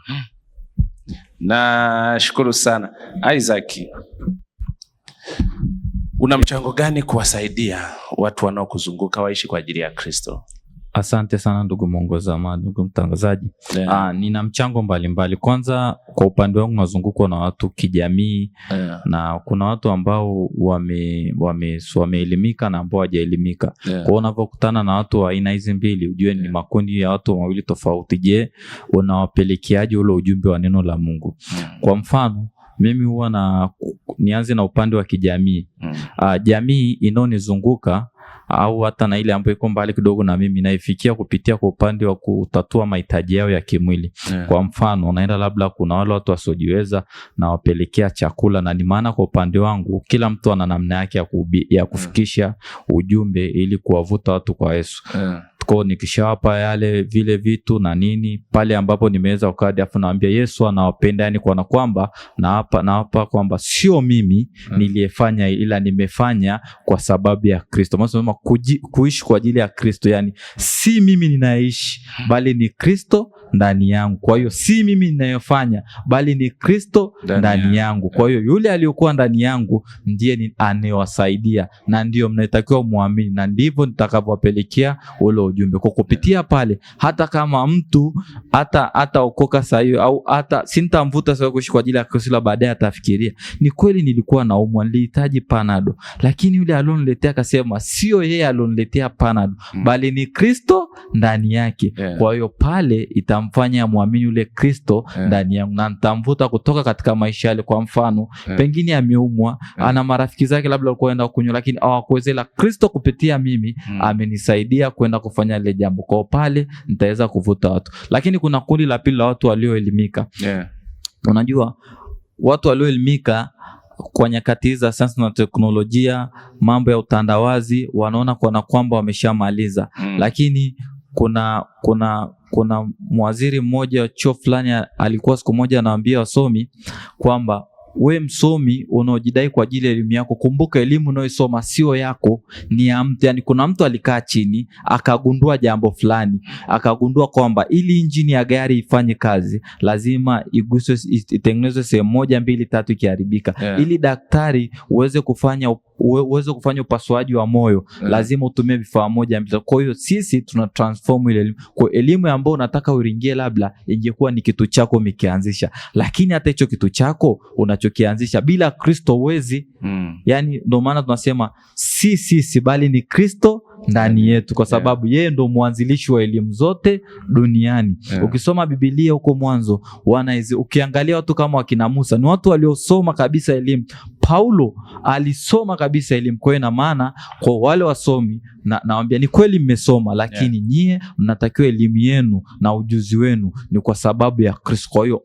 Nashukuru sana. Isaac, una mchango gani kuwasaidia watu wanaokuzunguka waishi kwa ajili ya Kristo? Asante sana ndugu ndugu mtangazaji. Nina mchango mbalimbali. Kwanza, kwa upande wangu nazungukwa na watu kijamii, na kuna watu ambao wameelimika na ambao hawajaelimika. Kwa unapokutana na watu wa aina hizi mbili, ujue ni makundi ya watu mawili tofauti. Je, unawapelekeaje ule ujumbe wa neno la Mungu? Kwa mfano, mimi huwa nianze na upande wa kijamii. Jamii inaonizunguka au hata na ile ambayo iko mbali kidogo na mimi, naifikia kupitia kwa upande wa kutatua mahitaji yao ya kimwili. Kwa mfano, unaenda labda kuna wale watu wasiojiweza na wapelekea chakula, na ni maana kwa upande wangu kila mtu ana namna yake ya kufikisha ujumbe ili kuwavuta watu kwa Yesu. Kwa nikishawapa yale vile vitu na nini, pale ambapo nimeweza kukadi, afu naambia Yesu anawapenda, yani kwa kwamba naapa kwamba sio mimi niliyefanya, ila nimefanya kwa sababu ya Kristo. Maana kuishi kwa ajili ya Kristo, yani si mimi ninaishi bali ni Kristo ndani yangu. Kwa hiyo si mimi ninayofanya bali ni Kristo ndani yangu. Kwa hiyo yule aliyokuwa ndani yangu ndiye anayewasaidia, na ndio mnatakiwa muamini, na ndivyo nitakavyowapelekea ule ujumbe. Kwa kupitia pale, hata kama mtu hata okoka sasa hiyo, au hata sintamvuta sasa kuishi kwa ajili ya Kristo, baadaye atafikiria ni kweli nilikuwa naumwa, nilihitaji Panado, lakini yule aloniletea akasema sio yeye aloniletea Panado bali ni Kristo ndani yake. Kwa hiyo pale itamfanya muamini yule Kristo ndani yangu, na nitamvuta kutoka katika maisha yale. Kwa mfano pengine ameumwa, ana marafiki zake labda walikuwa waenda kunywa, lakini hawakuwezela. Kristo kupitia mimi amenisaidia kwenda kufanya ile jambo. Kwa pale nitaweza kuvuta watu. Lakini kuna kundi la pili la watu walioelimika. Unajua watu walioelimika kwa nyakati za sayansi na teknolojia, mambo ya utandawazi, wanaona kwa kwamba wameshamaliza. Lakini kuna mwaziri mmoja wa chuo fulani alikuwa siku moja anawaambia wasomi kwamba we msomi unaojidai kwa ajili ya elimu yako, kumbuka elimu unayosoma sio yako, ni ya mtu. Yani kuna mtu alikaa chini akagundua jambo fulani, akagundua kwamba ili injini ya gari ifanye kazi lazima iguswe, itengenezwe sehemu 1, 2, 3 ikiharibika. Ili daktari uweze kufanya upasuaji wa moyo lazima utumie vifaa 1, 2. Kwa hiyo sisi tuna transform ile elimu. Kwa elimu ambayo unataka uingie labda ingekuwa ni kitu chako umekianzisha, lakini hata hicho kitu chako unachokianzisha bila Kristo uwezi. Yani ndio maana tunasema si bali ni Kristo ndani yetu, kwa sababu yeye ndo mwanzilishi wa elimu zote duniani. Ukisoma Biblia huko mwanzo, ukiangalia watu kama wakina Musa ni watu waliosoma kabisa elimu. Paulo alisoma kabisa elimu. Kwa hiyo maana kwa wale wasomi nawaambia ni kweli mmesoma, lakini nyie mnatakiwa elimu yenu na ujuzi wenu ni kwa sababu ya Kristo. Kwa hiyo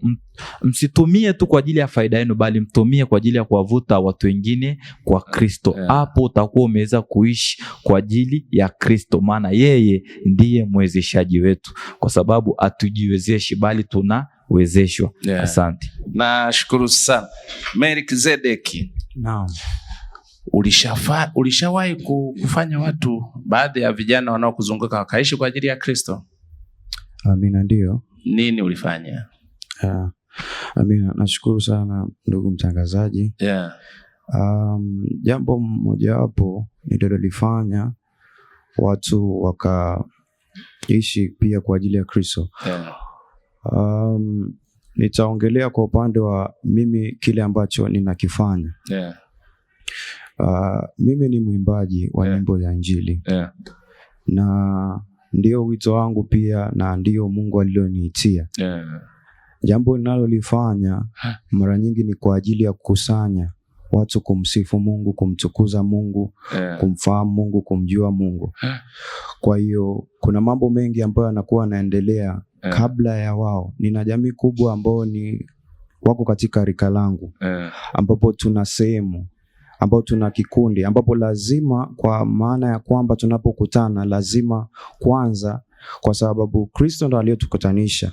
msitumie tu kwa ajili ya faida yenu, bali mtumie kwa ajili ya kuwavuta watu wengine kwa Kristo. Hapo utakuwa umeweza kuishi kwa ajili ya Kristo, maana yeye ndiye mwezeshaji wetu, kwa sababu hatujiwezeshi bali tunawezeshwa. Asante. Nashukuru sana. Melkizedeki. Naam. Ulishawahi kufanya watu, baadhi ya vijana wanaokuzunguka wakaishi kwa ajili ya Kristo? Amina, ndio. Nini ulifanya? Amina, nashukuru sana ndugu mtangazaji. Jambo mojawapo nililofanya watu wakaishi pia kwa ajili ya Kristo. Nitaongelea kwa upande wa mimi kile ambacho ninakifanya. Mimi ni mwimbaji wa nyimbo za Injili. Na ndio wito wangu pia, na ndio Mungu alioniitia. Jambo ninalolifanya mara nyingi ni kwa ajili ya kukusanya watu kumsifu Mungu, kumtukuza Mungu, kumfahamu Mungu, kumjua Mungu. Kwa hiyo kuna mambo mengi ambayo yanakuwa yanaendelea kabla ya wao. Nina jamii kubwa ambao ni wako katika rika langu, ambapo tuna sehemu, ambapo tuna kikundi, ambapo lazima, kwa maana ya kwamba tunapokutana lazima kwanza, kwa sababu Kristo ndo aliyotukutanisha,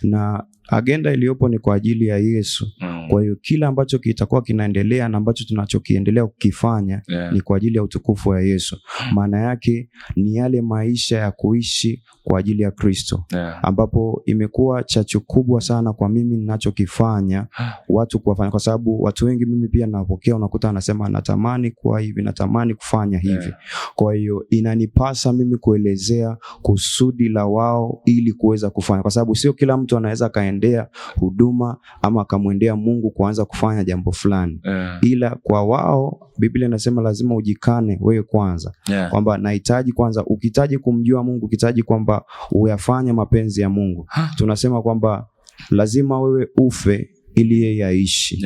na agenda iliyopo ni kwa ajili ya Yesu. Kwa hiyo kila ambacho kitakuwa kinaendelea na ambacho tunachokiendelea kukifanya ni kwa ajili ya utukufu wa Yesu. Maana yake ni yale maisha ya kuishi kwa ajili ya Kristo, ambapo imekuwa chachu kubwa sana kwa mimi ninachokifanya watu kuwafanya, kwa sababu watu wengi mimi pia napokea, unakuta anasema natamani kwa hivi, natamani kufanya hivi. Kwa hiyo inanipasa mimi kuelezea kusudi la wao ili kuweza kufanya, kwa sababu sio kila mtu anaweza kaendea huduma ama akamwendea Mungu kuanza kufanya jambo fulani. Ila kwa wao Biblia inasema lazima ujikane wewe kwanza, kwamba nahitaji kwanza, ukihitaji kumjua Mungu, ukihitaji kwamba uyafanye mapenzi ya Mungu, tunasema kwamba lazima wewe ufe ili yeye aishi.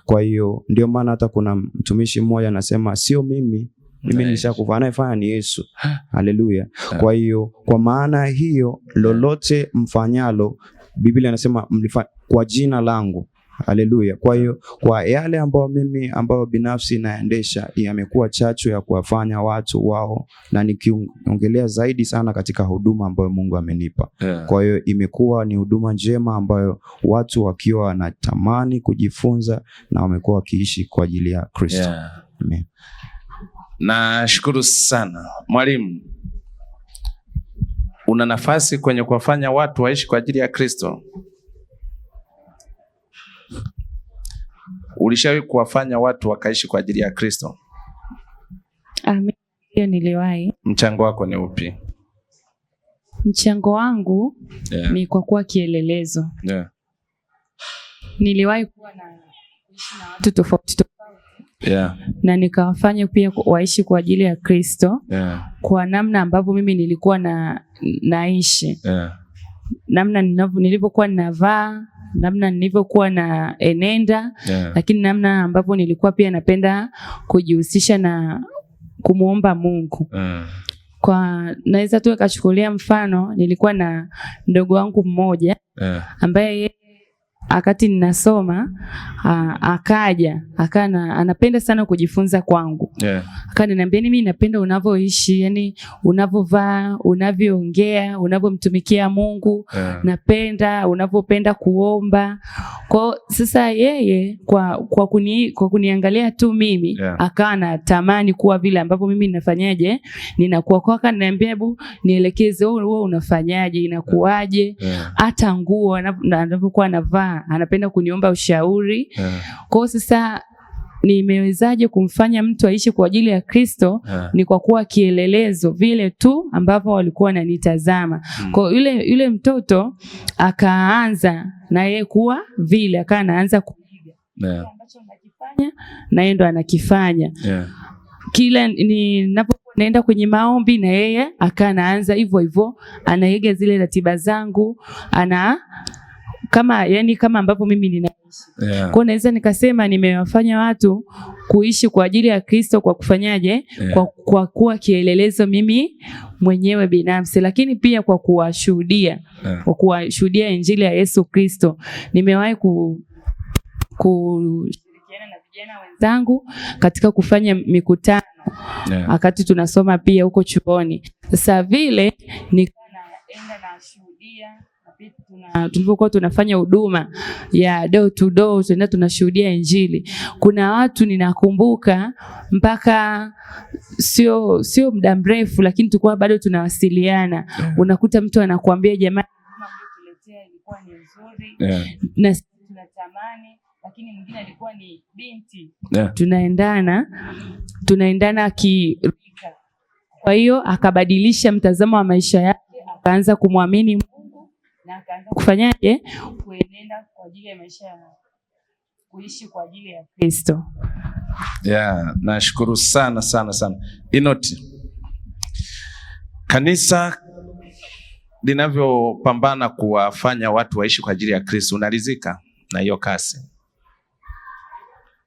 Kwa hiyo ndio maana hata kuna mtumishi mmoja anasema sio mimi nishakufa, anayefanya ni Yesu. Haleluya. Kwa hiyo kwa maana hiyo lolote mfanyalo, Biblia inasema kwa jina langu Haleluya. Kwa hiyo kwa yale ambayo binafsi naendesha yamekuwa chachu ya kuwafanya watu wao, na nikiongelea zaidi sana katika huduma ambayo Mungu amenipa. Kwa hiyo imekuwa ni huduma njema ambayo watu wakiwa wanatamani kujifunza na wamekuwa wakiishi kwa ajili ya Kristo. Amen. Nashukuru sana. Mwalimu, una nafasi kwenye kuwafanya watu waishi kwa ajili ya Kristo. Ulishawahi kuwafanya watu wakaishi kwa ajili ya Kristo? Amen. Hiyo niliwahi. Mchango wako ni upi? Mchango wangu ni kwa kuwa kielelezo. Niliwahi kuwa na watu tofauti na nikawafanya pia waishi kwa ajili ya Kristo kwa namna ambavyo mimi nilikuwa naishi. Namna nilivyokuwa ninavaa, namna nilivyokuwa na enenda, lakini namna ambavyo nilikuwa pia napenda kujihusisha na kumuomba Mungu. Kwa naweza tu nikachukulia mfano, nilikuwa na ndogo wangu mmoja ambaye wakati ninasoma akaja anapenda sana kujifunza kwangu. Akaniambia, mimi napenda unavyoishi, yani unavovaa, unavyoongea, unavyomtumikia Mungu. Napenda unavyopenda kuomba. Kwa sasa yeye kwa kuniangalia tu mimi akawa anatamani kuwa vile ambapo mimi ninafanyaje, ninakuwa. Kwa akaniambia, hebu nielekeze wewe unafanyaje, inakuaje? Hata nguo anavyokuwa anavaa anapenda kuniomba ushauri. Kwa sasa nimewezaje kumfanya mtu aishi kwa ajili ya Kristo? Ni kwa kuwa kielelezo vile tu ambavyo walikuwa wananitazama. Kwa yule mtoto akaanza na yeye kuwa vile, anaanza kuiga ambacho nakifanya na yeye ndo anakifanya. Kila ninapokuwa naenda kwenye maombi na yeye anaanza hivyo hivyo, anaiga zile ratiba zangu, kama ambavyo mimi ninaishi. Kwa naweza nikasema nimewafanya watu kuishi kwa ajili ya Kristo kwa kufanyaje? Kwa kuwa kielelezo mimi mwenyewe binafsi, lakini pia kwa kuwashuhudia. Kwa kuwashuhudia Injili ya Yesu Kristo. Nimewahi kushirikiana na vijana wenzangu katika kufanya mikutano wakati tunasoma pia huko chuoni. Sasa vile nikaenda na shuhudia tulipokuwa tunafanya huduma ya door to door, tunashuhudia Injili. Kuna watu ninakumbuka mpaka sio muda mrefu, lakini tulikuwa bado tunawasiliana. Unakuta mtu anakuambia, jamani, kama mliotuletea ilikuwa ni nzuri na tunatamani, lakini mwingine alikuwa ni binti. Tunaendana kirika. Kwa hiyo akabadilisha mtazamo wa maisha yake, akaanza kumwamini Mungu na akaanza kufanyaje? Kuenenda kwa ajili ya maisha ya kuishi kwa ajili ya Kristo. Nashukuru sana sana sana. Inoti, kanisa linavyopambana kuwafanya watu waishi kwa ajili ya Kristo, unaridhika na hiyo kasi?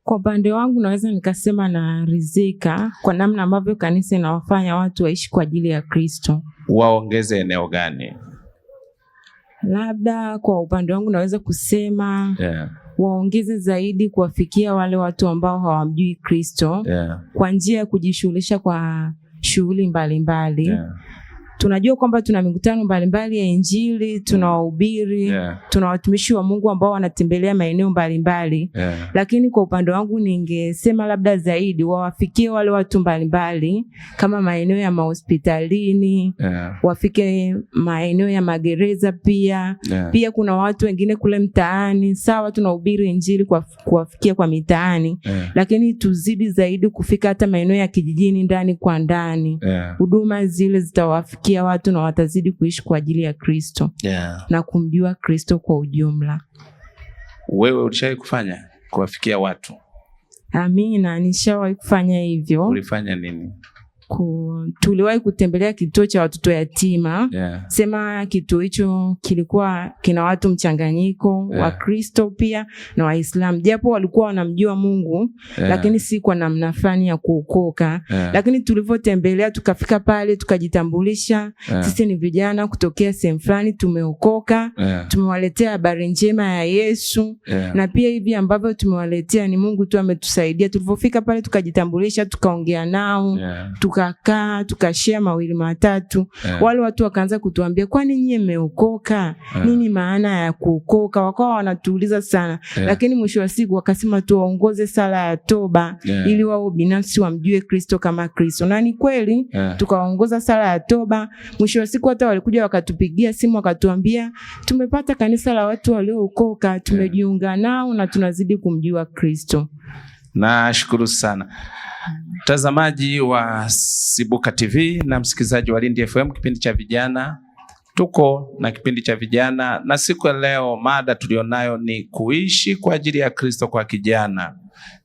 Kwa upande wangu naweza nikasema naridhika kwa namna ambavyo kanisa inawafanya watu waishi kwa ajili ya Kristo. Waongeze eneo gani? Labda kwa upande wangu naweza kusema waongeze zaidi kuwafikia wale watu ambao hawamjui Kristo kwa njia ya kujishughulisha kwa shughuli mbalimbali. Tunajua kwamba tuna mikutano mbalimbali ya Injili, tuna wahubiri, tuna watumishi wa Mungu ambao wanatembelea maeneo mbalimbali. Lakini kwa upande wangu ningesema labda zaidi wawafikie wale watu mbalimbali kama maeneo ya mahospitalini, wafike maeneo ya magereza pia. Pia kuna watu wengine kule mtaani, sawa tunahubiri Injili kuwafikia kwa mitaani, lakini tuzidi zaidi kufika hata maeneo ya kijijini, ndani kwa ndani. Huduma zile zitawafikia watu na watazidi kuishi kwa ajili ya Kristo na kumjua Kristo kwa ujumla. Wewe ulishawahi kufanya kuwafikia watu? Amina, nishawahi kufanya hivyo. Ulifanya nini? tuliwahi kutembelea kituo cha watoto yatima. Sema kituo hicho kilikuwa kina watu mchanganyiko, Wakristo pia na Waislamu, japo walikuwa wanamjua Mungu lakini si kwa namna fulani ya kuokoka. Lakini tulivyotembelea tukafika pale tukajitambulisha, sisi ni vijana kutokea sehemu fulani tumeokoka, tumewaletea habari njema ya Yesu, na pia hivi ambavyo tumewaletea ni Mungu tu ametusaidia. Tulivyofika pale tukajitambulisha, tukaongea nao, tukakaa, tukashare mawili matatu. Wale watu wakaanza kutuambia, kwani nyinyi mmeokoka? Nini maana ya kuokoka? Wakawa wanatuuliza sana. Lakini mwisho wa siku wakasema tuwaongoze sala ya toba ili wao binafsi wamjue Kristo kama Kristo. Na ni kweli tukawaongoza sala ya toba. Mwisho wa siku hata walikuja wakatupigia simu wakatuambia, tumepata kanisa la watu waliookoka, tumejiunga nao na tunazidi kumjua Kristo. Nashukuru sana. Mtazamaji wa Sibuka TV na msikilizaji wa Lindi FM kipindi cha vijana. Tuko na kipindi cha vijana na siku ya leo mada tulionayo ni kuishi kwa ajili ya Kristo kwa kijana.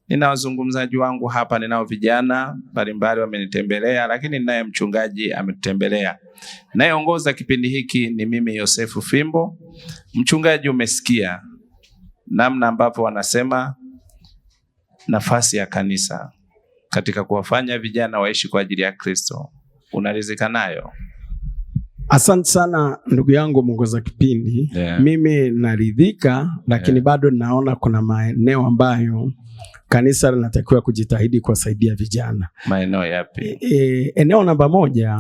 Nina wazungumzaji wangu hapa, ninao vijana mbalimbali wamenitembelea, lakini ninaye mchungaji ametutembelea. Nayeongoza kipindi hiki ni mimi Yosefu Fimbo. Mchungaji, umesikia namna ambavyo wanasema nafasi ya kanisa katika kuwafanya vijana waishi kwa ajili ya Kristo. Unaridhika nayo? Asante sana ndugu yangu mwongoza kipindi. Mimi naridhika, lakini bado naona kuna maeneo ambayo kanisa linatakiwa kujitahidi kuwasaidia vijana. Maeneo yapi? Eneo namba moja,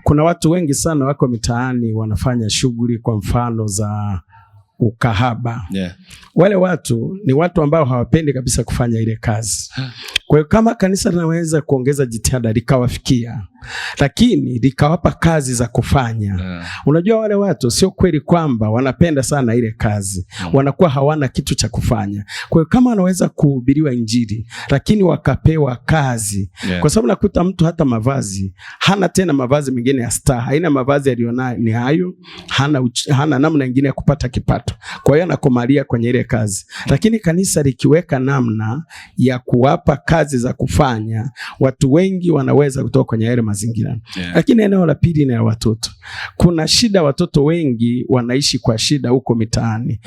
kuna watu wengi sana wako mitaani wanafanya shughuli kwa mfano za ukahaba. Wale watu ni watu ambao hawapendi kabisa kufanya ile kazi. Kwa hiyo kama kanisa linaweza kuongeza jitihada likawafikia, lakini likawapa kazi za kufanya. Unajua wale watu sio kweli kwamba wanapenda sana ile kazi. Wanakuwa hawana kitu cha kufanya. Kwa hiyo kama wanaweza kuhubiriwa Injili lakini wakapewa kazi. Kwa sababu nakuta mtu hata mavazi hana tena mavazi mengine ya star. Haina mavazi alionayo ni hayo. Hana namna nyingine ya kupata kipato. Kwa hiyo anakomalia kwenye ile kazi. Lakini kanisa likiweka namna ya kuwapa kazi za kufanya, watu wengi wanaweza kutoka kwenye ile mazingira. Lakini eneo la pili ni ya watoto. Kuna shida, watoto wengi wanaishi kwa shida huko mitaani.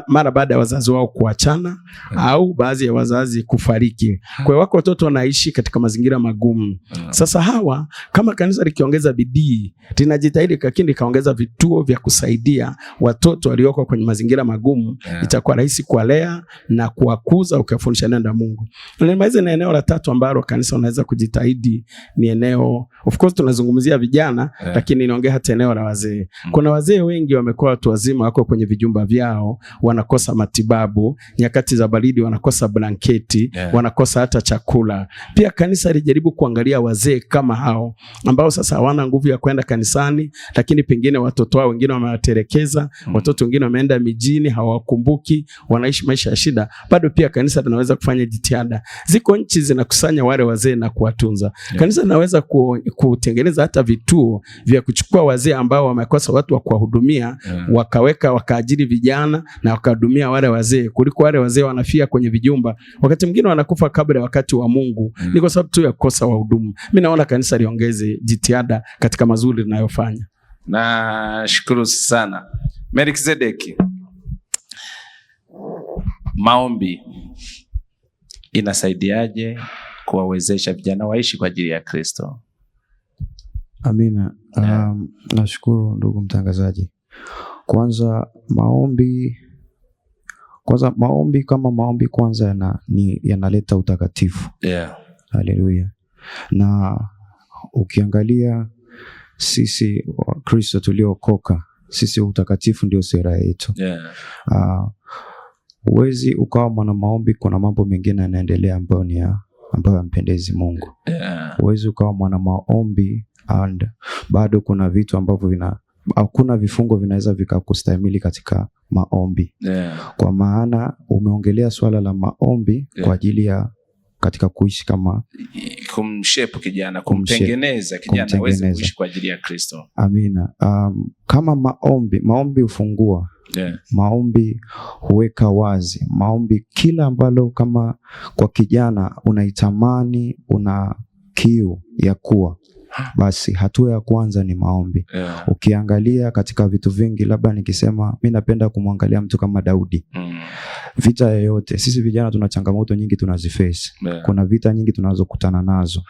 Mara baada ya wazazi wao kuachana au baadhi ya wazazi kufariki. Kwa hiyo wako watoto wanaishi katika mazingira magumu. Sasa hawa kama kanisa likiongeza bidii, linajitahidi lakini kaongeza vituo vya kusaidia watoto walioko kwenye mazingira magumu, itakuwa rahisi kuwalea na kuwakuza ukafundisha neno la Mungu. Nimalize na eneo la tatu ambalo kanisa unaweza kujitahidi, ni eneo, of course tunazungumzia vijana, lakini niongea hata eneo la wazee. Kuna wazee wengi wamekuwa watu wazima, wako kwenye vijumba vyao, wanakosa matibabu, nyakati za baridi wanakosa blanketi, wanakosa hata chakula. Pia kanisa lijaribu kuangalia wazee kama hao ambao sasa hawana nguvu ya kwenda kanisani, lakini pengine watoto wao wengine wamewatelekeza, watoto wengine wameenda mijini, hawakumbuki, wanaishi maisha ya shida. Bado pia kanisa linaweza kufanya jitihada. Ziko nchi zinakusanya wale wazee na kuwatunza. Kanisa linaweza kutengeneza hata vituo vya kuchukua wazee ambao wamekosa watu wa kuwahudumia, wakaajiri vijana na wakahudumia wale wazee, kuliko wale wazee wanafia kwenye vijumba. Wakati mwingine wanakufa kabla ya wakati wa Mungu. Ni kwa sababu tu ya kukosa wahudumu. Mimi naona kanisa liongeze jitihada katika mazuri linayofanya. Nashukuru sana. Melkizedeki, maombi inasaidiaje kuwawezesha vijana waishi kwa ajili ya Kristo? Amina. Nashukuru ndugu mtangazaji. Kwanza maombi kama maombi kwanza yanaleta utakatifu. Haleluya. Na ukiangalia sisi wa Kristo tuliokoka, sisi utakatifu ndio sera yetu. Huwezi ukawa mwana maombi kuna mambo mengine yanaendelea ambayo yampendezi Mungu. Huwezi ukawa mwana maombi and bado kuna vitu ambavyo hakuna vifungo vinaweza vikakustahimili katika maombi. Kwa maana umeongelea swala la maombi kwa ajili ya katika kuishi kama kumshape kijana, kumtengeneza kijana aweze kuishi kwa ajili ya Kristo. Amina. Kama maombi hufungua. Maombi huweka wazi. Maombi kila ambalo kama kwa kijana unaitamani, kiu ya kuwa, basi hatua ya kwanza ni maombi. Ukiangalia katika vitu vingi, labda nikisema mimi napenda kumwangalia mtu kama Daudi. Vita yoyote, sisi vijana tuna changamoto nyingi tunaziface. Kuna vita nyingi tunazokutana nazo.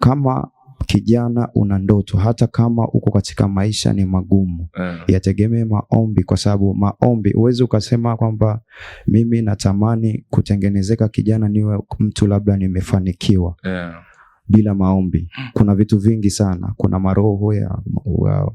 Kama kijana una ndoto, hata kama uko katika maisha ni magumu, yategemee maombi, kwa sababu maombi, uweze ukasema kwamba mimi natamani kutengenezeka kijana niwe mtu labda nimefanikiwa. Bila maombi kuna vitu vingi sana. Kuna maroho ya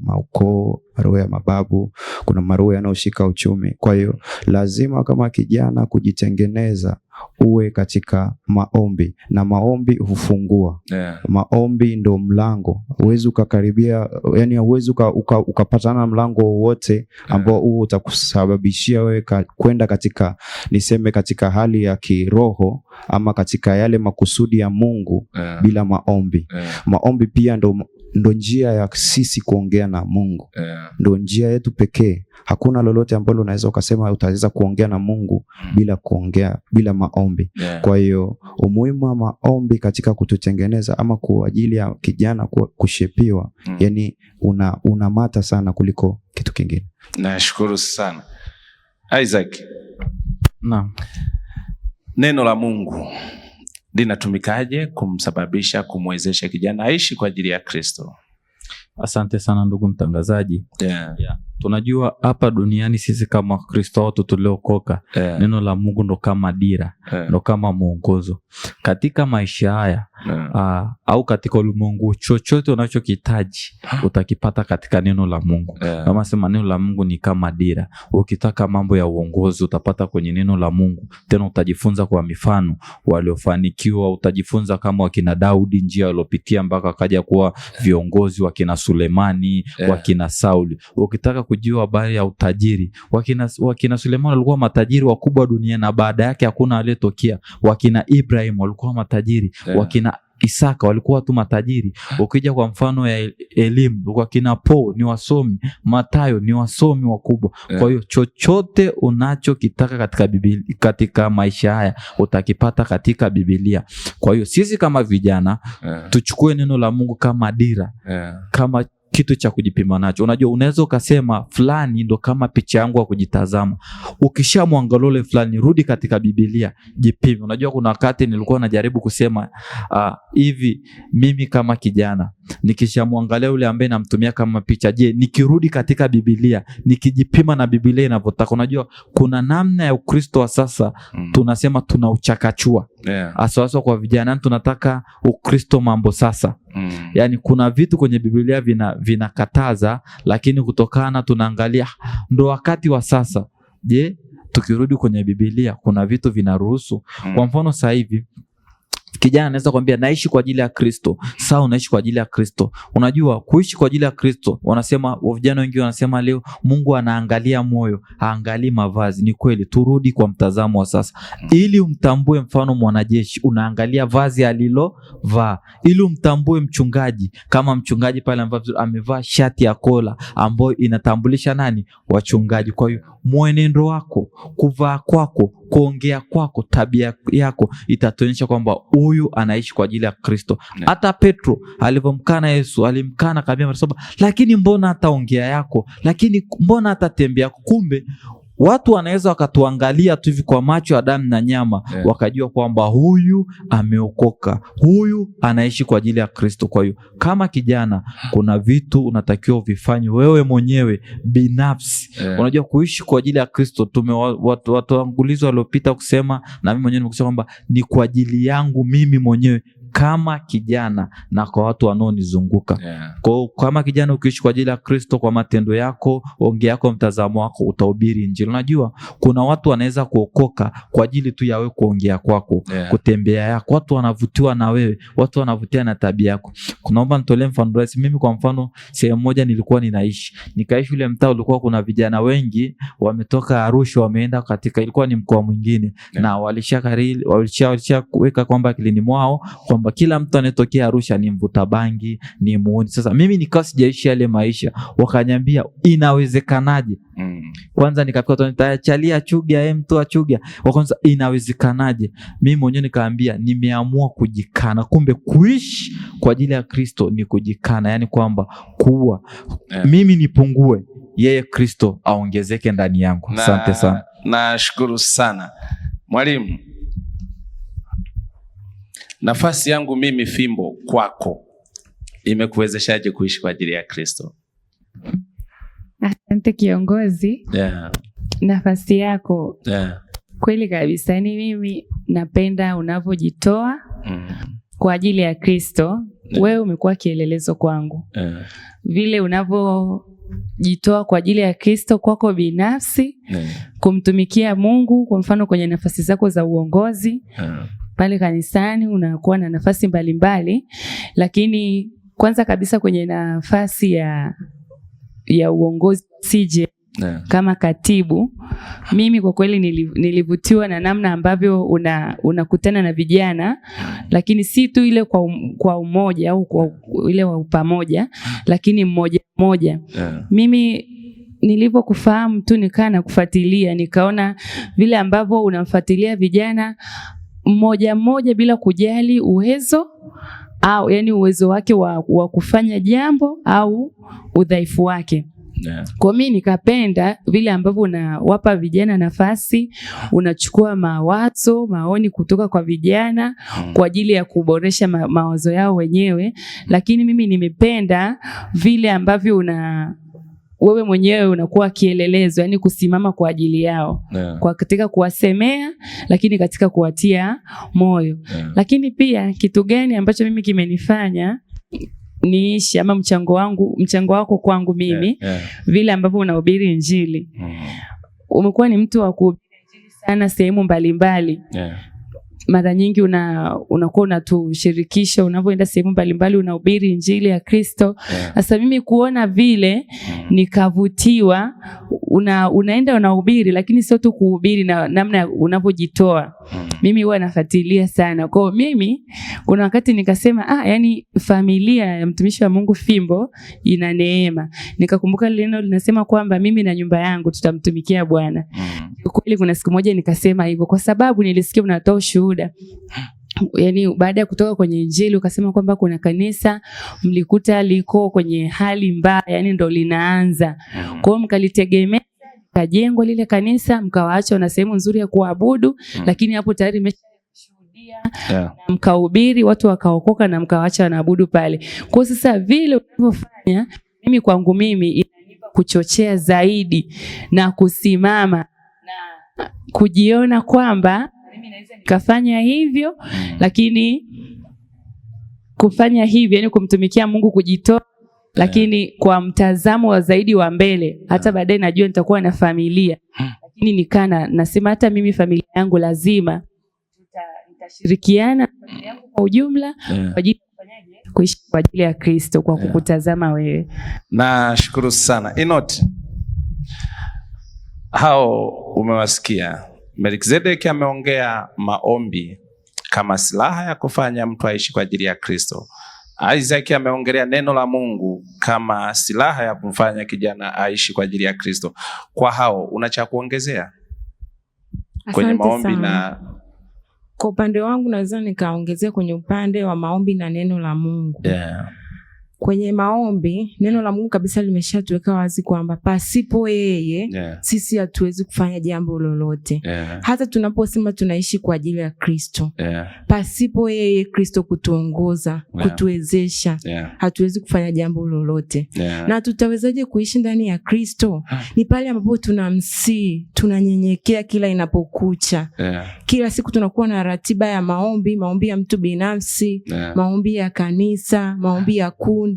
maukoo, maroho ya mababu, kuna maroho yanayoshika uchumi. Kwa hiyo lazima kama kijana kujitengeneza, uwe katika maombi, na maombi hufungua. Maombi ndo mlango. Uwezi ukakaribia, yani uwezi ukapatana na mlango wowote ambao huo utakusababishia wewe kwenda katika, niseme katika hali ya kiroho ama katika yale makusudi ya Mungu bila maombi. Maombi pia ndo njia ya sisi kuongea na Mungu. Ndo njia yetu pekee. Hakuna lolote ambalo unaweza ukasema utaweza kuongea na Mungu bila maombi. Kwa hiyo umuhimu wa maombi katika kututengeneza ama kwa ajili ya kijana kushepiwa, yani unamata sana kuliko kitu kingine. Nashukuru sana. Isaac. Naam. Neno la Mungu linatumikaje kumsababisha, kumwezesha kijana aishi kwa ajili ya Kristo? Asante sana ndugu mtangazaji. Tunajua hapa duniani sisi kama Kristo watu tuliokoka, neno la Mungu ndo kama dira, ndo kama mwongozo katika maisha haya. Au katika ulimwengu, chochote unachokihitaji utakipata katika neno la Mungu. Kama sema neno la Mungu ni kama dira. Ukitaka mambo ya uongozi utapata kwenye neno la Mungu. Tena utajifunza kwa mifano waliofanikiwa, utajifunza kama wakina Daudi, njia walopitia mpaka akaja kuwa viongozi, wakina Sulemani, wakina Sauli. Ukitaka kujua habari ya utajiri, wakina Sulemani walikuwa matajiri wakubwa duniani na baada yake hakuna aliyetokea. Wakina Ibrahim walikuwa matajiri, wakina Isaka walikuwa tu matajiri. Ukija kwa mfano ya elimu, wakina Paul ni wasomi, Mathayo ni wasomi wakubwa. Kwa hiyo chochote unachokitaka katika Biblia, katika maisha haya utakipata katika Biblia. Kwa hiyo sisi kama vijana tuchukue neno la Mungu kama dira, kama kitu cha kujipima nacho. Unajua unaweza ukasema fulani ndo kama picha yangu ya kujitazama. Ukishamwangalia fulani, rudi katika Biblia, jipime. Unajua kuna wakati nilikuwa najaribu kusema hivi, mimi kama kijana nikishamwangalia yule ambaye namtumia kama picha, je, nikirudi katika Biblia, nikijipima na Biblia inavyotaka. Unajua kuna namna ya Ukristo wa sasa tunasema tunauchakachua. Hasa kwa vijana tunataka Ukristo mambo sasa. Yani kuna vitu kwenye Biblia vinakataza, lakini kutokana tunaangalia ndo wakati wa sasa. Je, tukirudi kwenye Biblia kuna vitu vinaruhusu. Kwa mfano sasa hivi kijana anaweza kuambia naishi kwa ajili ya Kristo. Sawa, unaishi kwa ajili ya Kristo. Unajua kuishi kwa ajili ya Kristo, wanasema vijana wengi wanasema leo Mungu anaangalia moyo, haangalii mavazi. Ni kweli, turudi kwa mtazamo wa sasa. Ili umtambue mfano mwanajeshi, unaangalia vazi alilovaa. Ili umtambue mchungaji, kama mchungaji pale amevaa shati ya kola ambayo inatambulisha nani? Wachungaji. Kwa hiyo mwenendo wako, kuvaa kwako, kuongea kwako, tabia yako itatuonyesha kwamba huyu anaishi kwa ajili ya Kristo. Hata Petro alipomkana Yesu, alimkana kabisa, lakini mbona hata ongea yako, lakini mbona hata tembea yako? Kumbe watu wanaweza wakatuangalia tu hivi kwa macho ya damu na nyama, wakajua kwamba huyu ameokoka, huyu anaishi kwa ajili ya Kristo. Kwa hiyo kama kijana, kuna vitu unatakiwa uvifanye wewe mwenyewe binafsi. Unajua kuishi kwa ajili ya Kristo, watu wangulizo waliopita kusema, na mimi mwenyewe nimekusema kwamba ni kwa ajili yangu mimi mwenyewe kama kijana na kwa watu wanaonizunguka. Kwa kama kijana ukiishi kwa ajili ya Kristo, kwa matendo yako, ongea yako, mtazamo wako, utahubiri Injili. Unajua kuna watu wanaweza kuokoka kwa ajili tu ya wewe kuongea kwako, kutembea yako. Watu wanavutiwa na wewe, watu wanavutiwa na tabia yako. Kunaomba nitolee mfano rahisi. Mimi kwa mfano, sehemu moja nilikuwa nikaishi ule mtaa, ulikuwa kuna vijana wengi wametoka Arusha, wameenda katika, ilikuwa ni mkoa mwingine, na walishaweka kwamba kilini mwao kwamba kila mtu anayetokea Arusha ni mvuta bangi, ni muone. Sasa mimi nikawa sijaishi yale maisha. Wakaniambia inawezekanaje Kwanza nikafika nitachalia Chuga mtu wa Chuga. Kwanza inawezekanaje? Mimi mwenyewe nikaambia nimeamua kujikana. Kumbe kuishi kwa ajili ya Kristo ni kujikana, yani kwamba kuwa mimi nipungue, yeye Kristo aongezeke ndani yangu. Asante sana. Nashukuru sana. Mwalimu, nafasi yangu mimi fimbo kwako imekuwezeshaje kuishi kwa ajili ya Kristo? Asante kiongozi. Nafasi yako kweli kabisa. Ni mimi napenda unavyojitoa kwa ajili ya Kristo. Wewe umekuwa kielelezo kwangu. Vile unavyojitoa kwa ajili ya Kristo kwako binafsi, kumtumikia Mungu, kwa mfano kwenye nafasi zako za uongozi pale kanisani unakuwa na nafasi mbalimbali, lakini kwanza kabisa kwenye nafasi ya uongozi CJ kama katibu, mimi kwa kweli nilivutiwa na namna ambavyo unakutana na vijana, lakini si tu ile kwa umoja au kwa ile wa pamoja, lakini mmoja mmoja. Mimi nilivyokufahamu tu nikaa na kufuatilia, nikaona vile ambavyo unamfuatilia vijana mmoja mmoja bila kujali uwezo au yani uwezo wake wa kufanya jambo au udhaifu wake. Kwa mimi nikapenda vile ambavyo unawapa vijana nafasi, unachukua maoni kutoka kwa vijana kwa ajili ya kuboresha mawazo yao wenyewe, lakini mimi nimependa vile ambavyo wewe mwenyewe unakuwa kielelezo, yani kusimama kwa ajili yao, kwa katika kuwasemea, lakini katika kuwatia moyo. Lakini pia kitu gani ambacho mimi kimenifanya niishi ama mchango wako kwangu mimi, vile ambavyo unahubiri Injili. Umekuwa ni mtu wa kuhubiri Injili sana sehemu mbalimbali. Mara nyingi unakuwa unatushirikisha unapoenda sehemu mbalimbali unahubiri Injili ya Kristo. Sasa mimi kuona vile nikavutiwa, unaenda unahubiri, lakini sio tu kuhubiri na namna unapojitoa. Mimi huwa nafuatilia sana. Kwa mimi kuna wakati nikasema yani familia ya mtumishi wa Mungu Fimbo ina neema. Nikakumbuka neno linasema kwamba mimi na nyumba yangu tutamtumikia Bwana. Kweli kuna siku moja nikasema hivyo kwa sababu nilisikia unatoa ushuhuda. Yani baada ya kutoka kwenye Injili ukasema kwamba kuna kanisa mlikuta liko kwenye hali mbaya, yani ndo linaanza. Kwa hiyo mkalitegemea kajengwa lile kanisa, mkawaacha na sehemu nzuri ya kuabudu, lakini hapo tayari mmeshuhudia mkahubiri, watu wakaokoka na mkawaacha wanaabudu pale. Kwa sasa vile unavyofanya, mimi kwangu mimi inanipa kuchochea zaidi na kusimama na kujiona kwamba mimi naweza nikafanya hivyo, lakini kufanya hivyo yani kumtumikia Mungu, kujitoa, lakini kwa mtazamo wa zaidi wa mbele. Hata baadaye najua nitakuwa na familia, lakini nikana nasema hata mimi familia yangu lazima nitashirikiana na familia yangu kwa ujumla kwa ajili ya kufanyaje, kuishi kwa ajili ya Kristo kwa kukutazama wewe. Nashukuru sana. Inoti, hao umewasikia. Melkizedeki ameongea maombi kama silaha ya kufanya mtu aishi kwa ajili ya Kristo. Isaac ameongelea neno la Mungu kama silaha ya kumfanya kijana aishi kwa ajili ya Kristo. Kwa hao una cha kuongezea kwenye maombi sana? Na kwa upande wangu naweza nikaongezea kwenye upande wa maombi na neno la Mungu. Kwenye maombi neno la Mungu kabisa limeshatuweka wazi kwamba pasipo yeye sisi hatuwezi kufanya jambo lolote. Hata tunaposema tunaishi kwa ajili ya Kristo, pasipo yeye Kristo kutuongoza, kutuwezesha, hatuwezi kufanya jambo lolote. Na tutawezaje kuishi ndani ya Kristo? Ni pale ambapo tunamsii, tunanyenyekea kila inapokucha. Kila siku tunakuwa na ratiba ya maombi ya mtu binafsi, maombi ya kanisa, maombi ya kundi.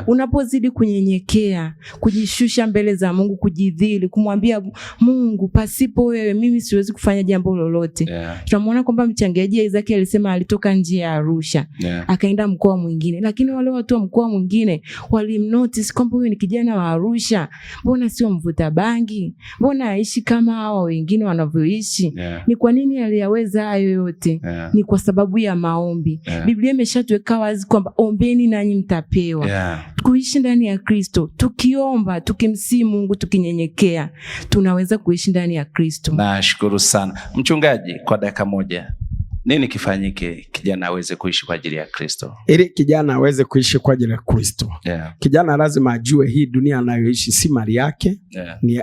Unapozidi kunyenyekea, kujishusha mbele za Mungu, kujidhili, kumwambia Mungu, pasipo wewe mimi siwezi kufanya jambo lolote. Tunamuona kwamba mchangiaji Isaac alisema alitoka nje ya Arusha, akaenda mkoa mwingine, lakini wale watu wa mkoa mwingine walimnotice kwamba huyu ni kijana wa Arusha, mbona sio mvuta bangi, mbona aishi kama hao wengine wanavyoishi. Ni kwa nini aliyaweza hayo yote? Ni kwa sababu ya maombi. Biblia imeshatuweka wazi kwamba ombeni nanyi mtapewa. kuelewa. Kuishi ndani ya Kristo, tukiomba, tukimsihi Mungu, tukinyenyekea, tunaweza kuishi ndani ya Kristo. Nashukuru sana. Mchungaji, kwa dakika moja, nini kifanyike kijana aweze kuishi kwa ajili ya Kristo? Ili kijana aweze kuishi kwa ajili ya Kristo, kijana lazima ajue hii dunia anayoishi si mali yake,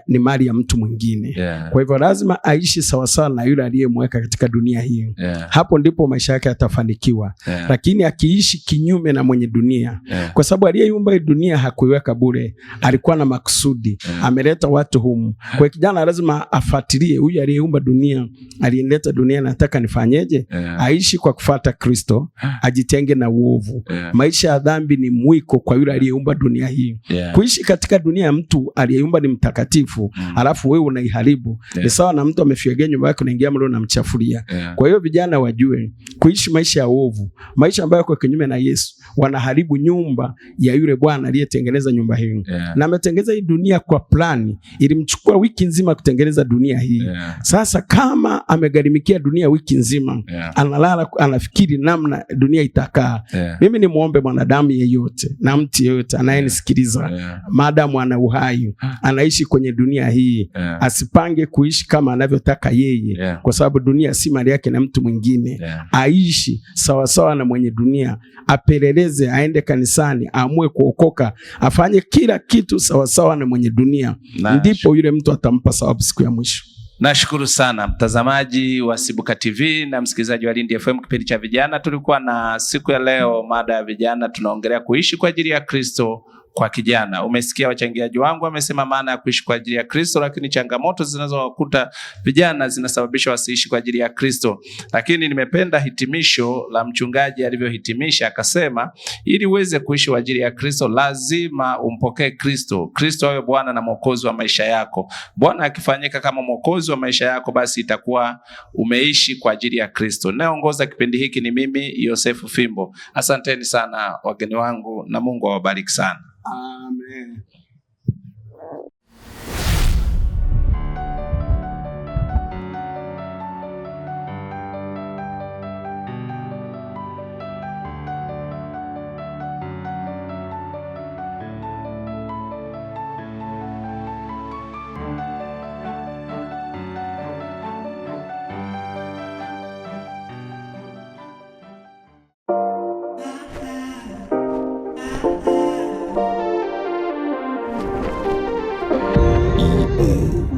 ni mali ya mtu mwingine. Kwa hivyo lazima aishi sawasawa na yule aliyemweka katika dunia hii. Hapo ndipo maisha yake yatafanikiwa. Lakini akiishi kinyume na mwenye dunia, kwa sababu aliyeumba hii dunia hakuiweka bure, alikuwa na makusudi, ameleta watu humu. Kwa hiyo kijana lazima afuatilie huyu aliyeumba dunia, aliyeleta dunia, nataka nifanyeje? Aishi kwa kufuata Kristo, ajitenge na uovu. Maisha ya dhambi ni mwiko kwa yule aliyeumba dunia hii. Kuishi katika dunia ya mtu aliyeumba ni mtakatifu, alafu wewe unaiharibu. Ni sawa na mtu amefyagia nyumba yake, unaingia mle unamchafulia. Kwa hiyo vijana wajue kuishi maisha ya uovu, maisha ambayo kwa kinyume na Yesu, wanaharibu nyumba ya yule Bwana aliyetengeneza nyumba hii. Na ametengeneza hii dunia kwa plani, ilimchukua wiki nzima kutengeneza dunia hii. Sasa kama amegharimikia dunia wiki nzima, analala anafikiri namna dunia itakaa. Mimi ni muombe mwanadamu yeyote na mtu yeyote anayenisikiliza, maadamu ana uhai, anaishi kwenye dunia hii, asipange kuishi kama anavyotaka yeye, kwa sababu dunia si mali yake na mtu mwingine. Aishi sawasawa na mwenye dunia, apeleleze, aende kanisani, aamue kuokoka, afanye kila kitu sawasawa na mwenye dunia. Ndipo yule mtu atampa sababu siku ya mwisho. Nashukuru sana mtazamaji wa Sibuka TV na msikilizaji wa Lindi FM kipindi cha vijana. Tulikuwa na siku ya leo mada ya vijana, tunaongelea kuishi kwa ajili ya Kristo kwa kijana. Umesikia wachangiaji wangu wamesema maana ya kuishi kwa ajili ya Kristo, lakini changamoto zinazowakuta vijana zinasababisha wasiishi kwa ajili ya Kristo. Lakini nimependa hitimisho la mchungaji alivyohitimisha, akasema ili uweze kuishi kwa ajili ya Kristo lazima umpokee Kristo. Kristo awe Bwana na Mwokozi wa maisha yako. Bwana akifanyika kama Mwokozi wa maisha yako, basi itakuwa umeishi kwa ajili ya Kristo. Naongoza kipindi hiki ni mimi Yosefu Fimbo. Asanteni sana wageni wangu na Mungu awabariki sana. Amen.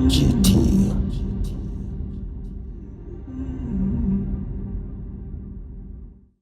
GT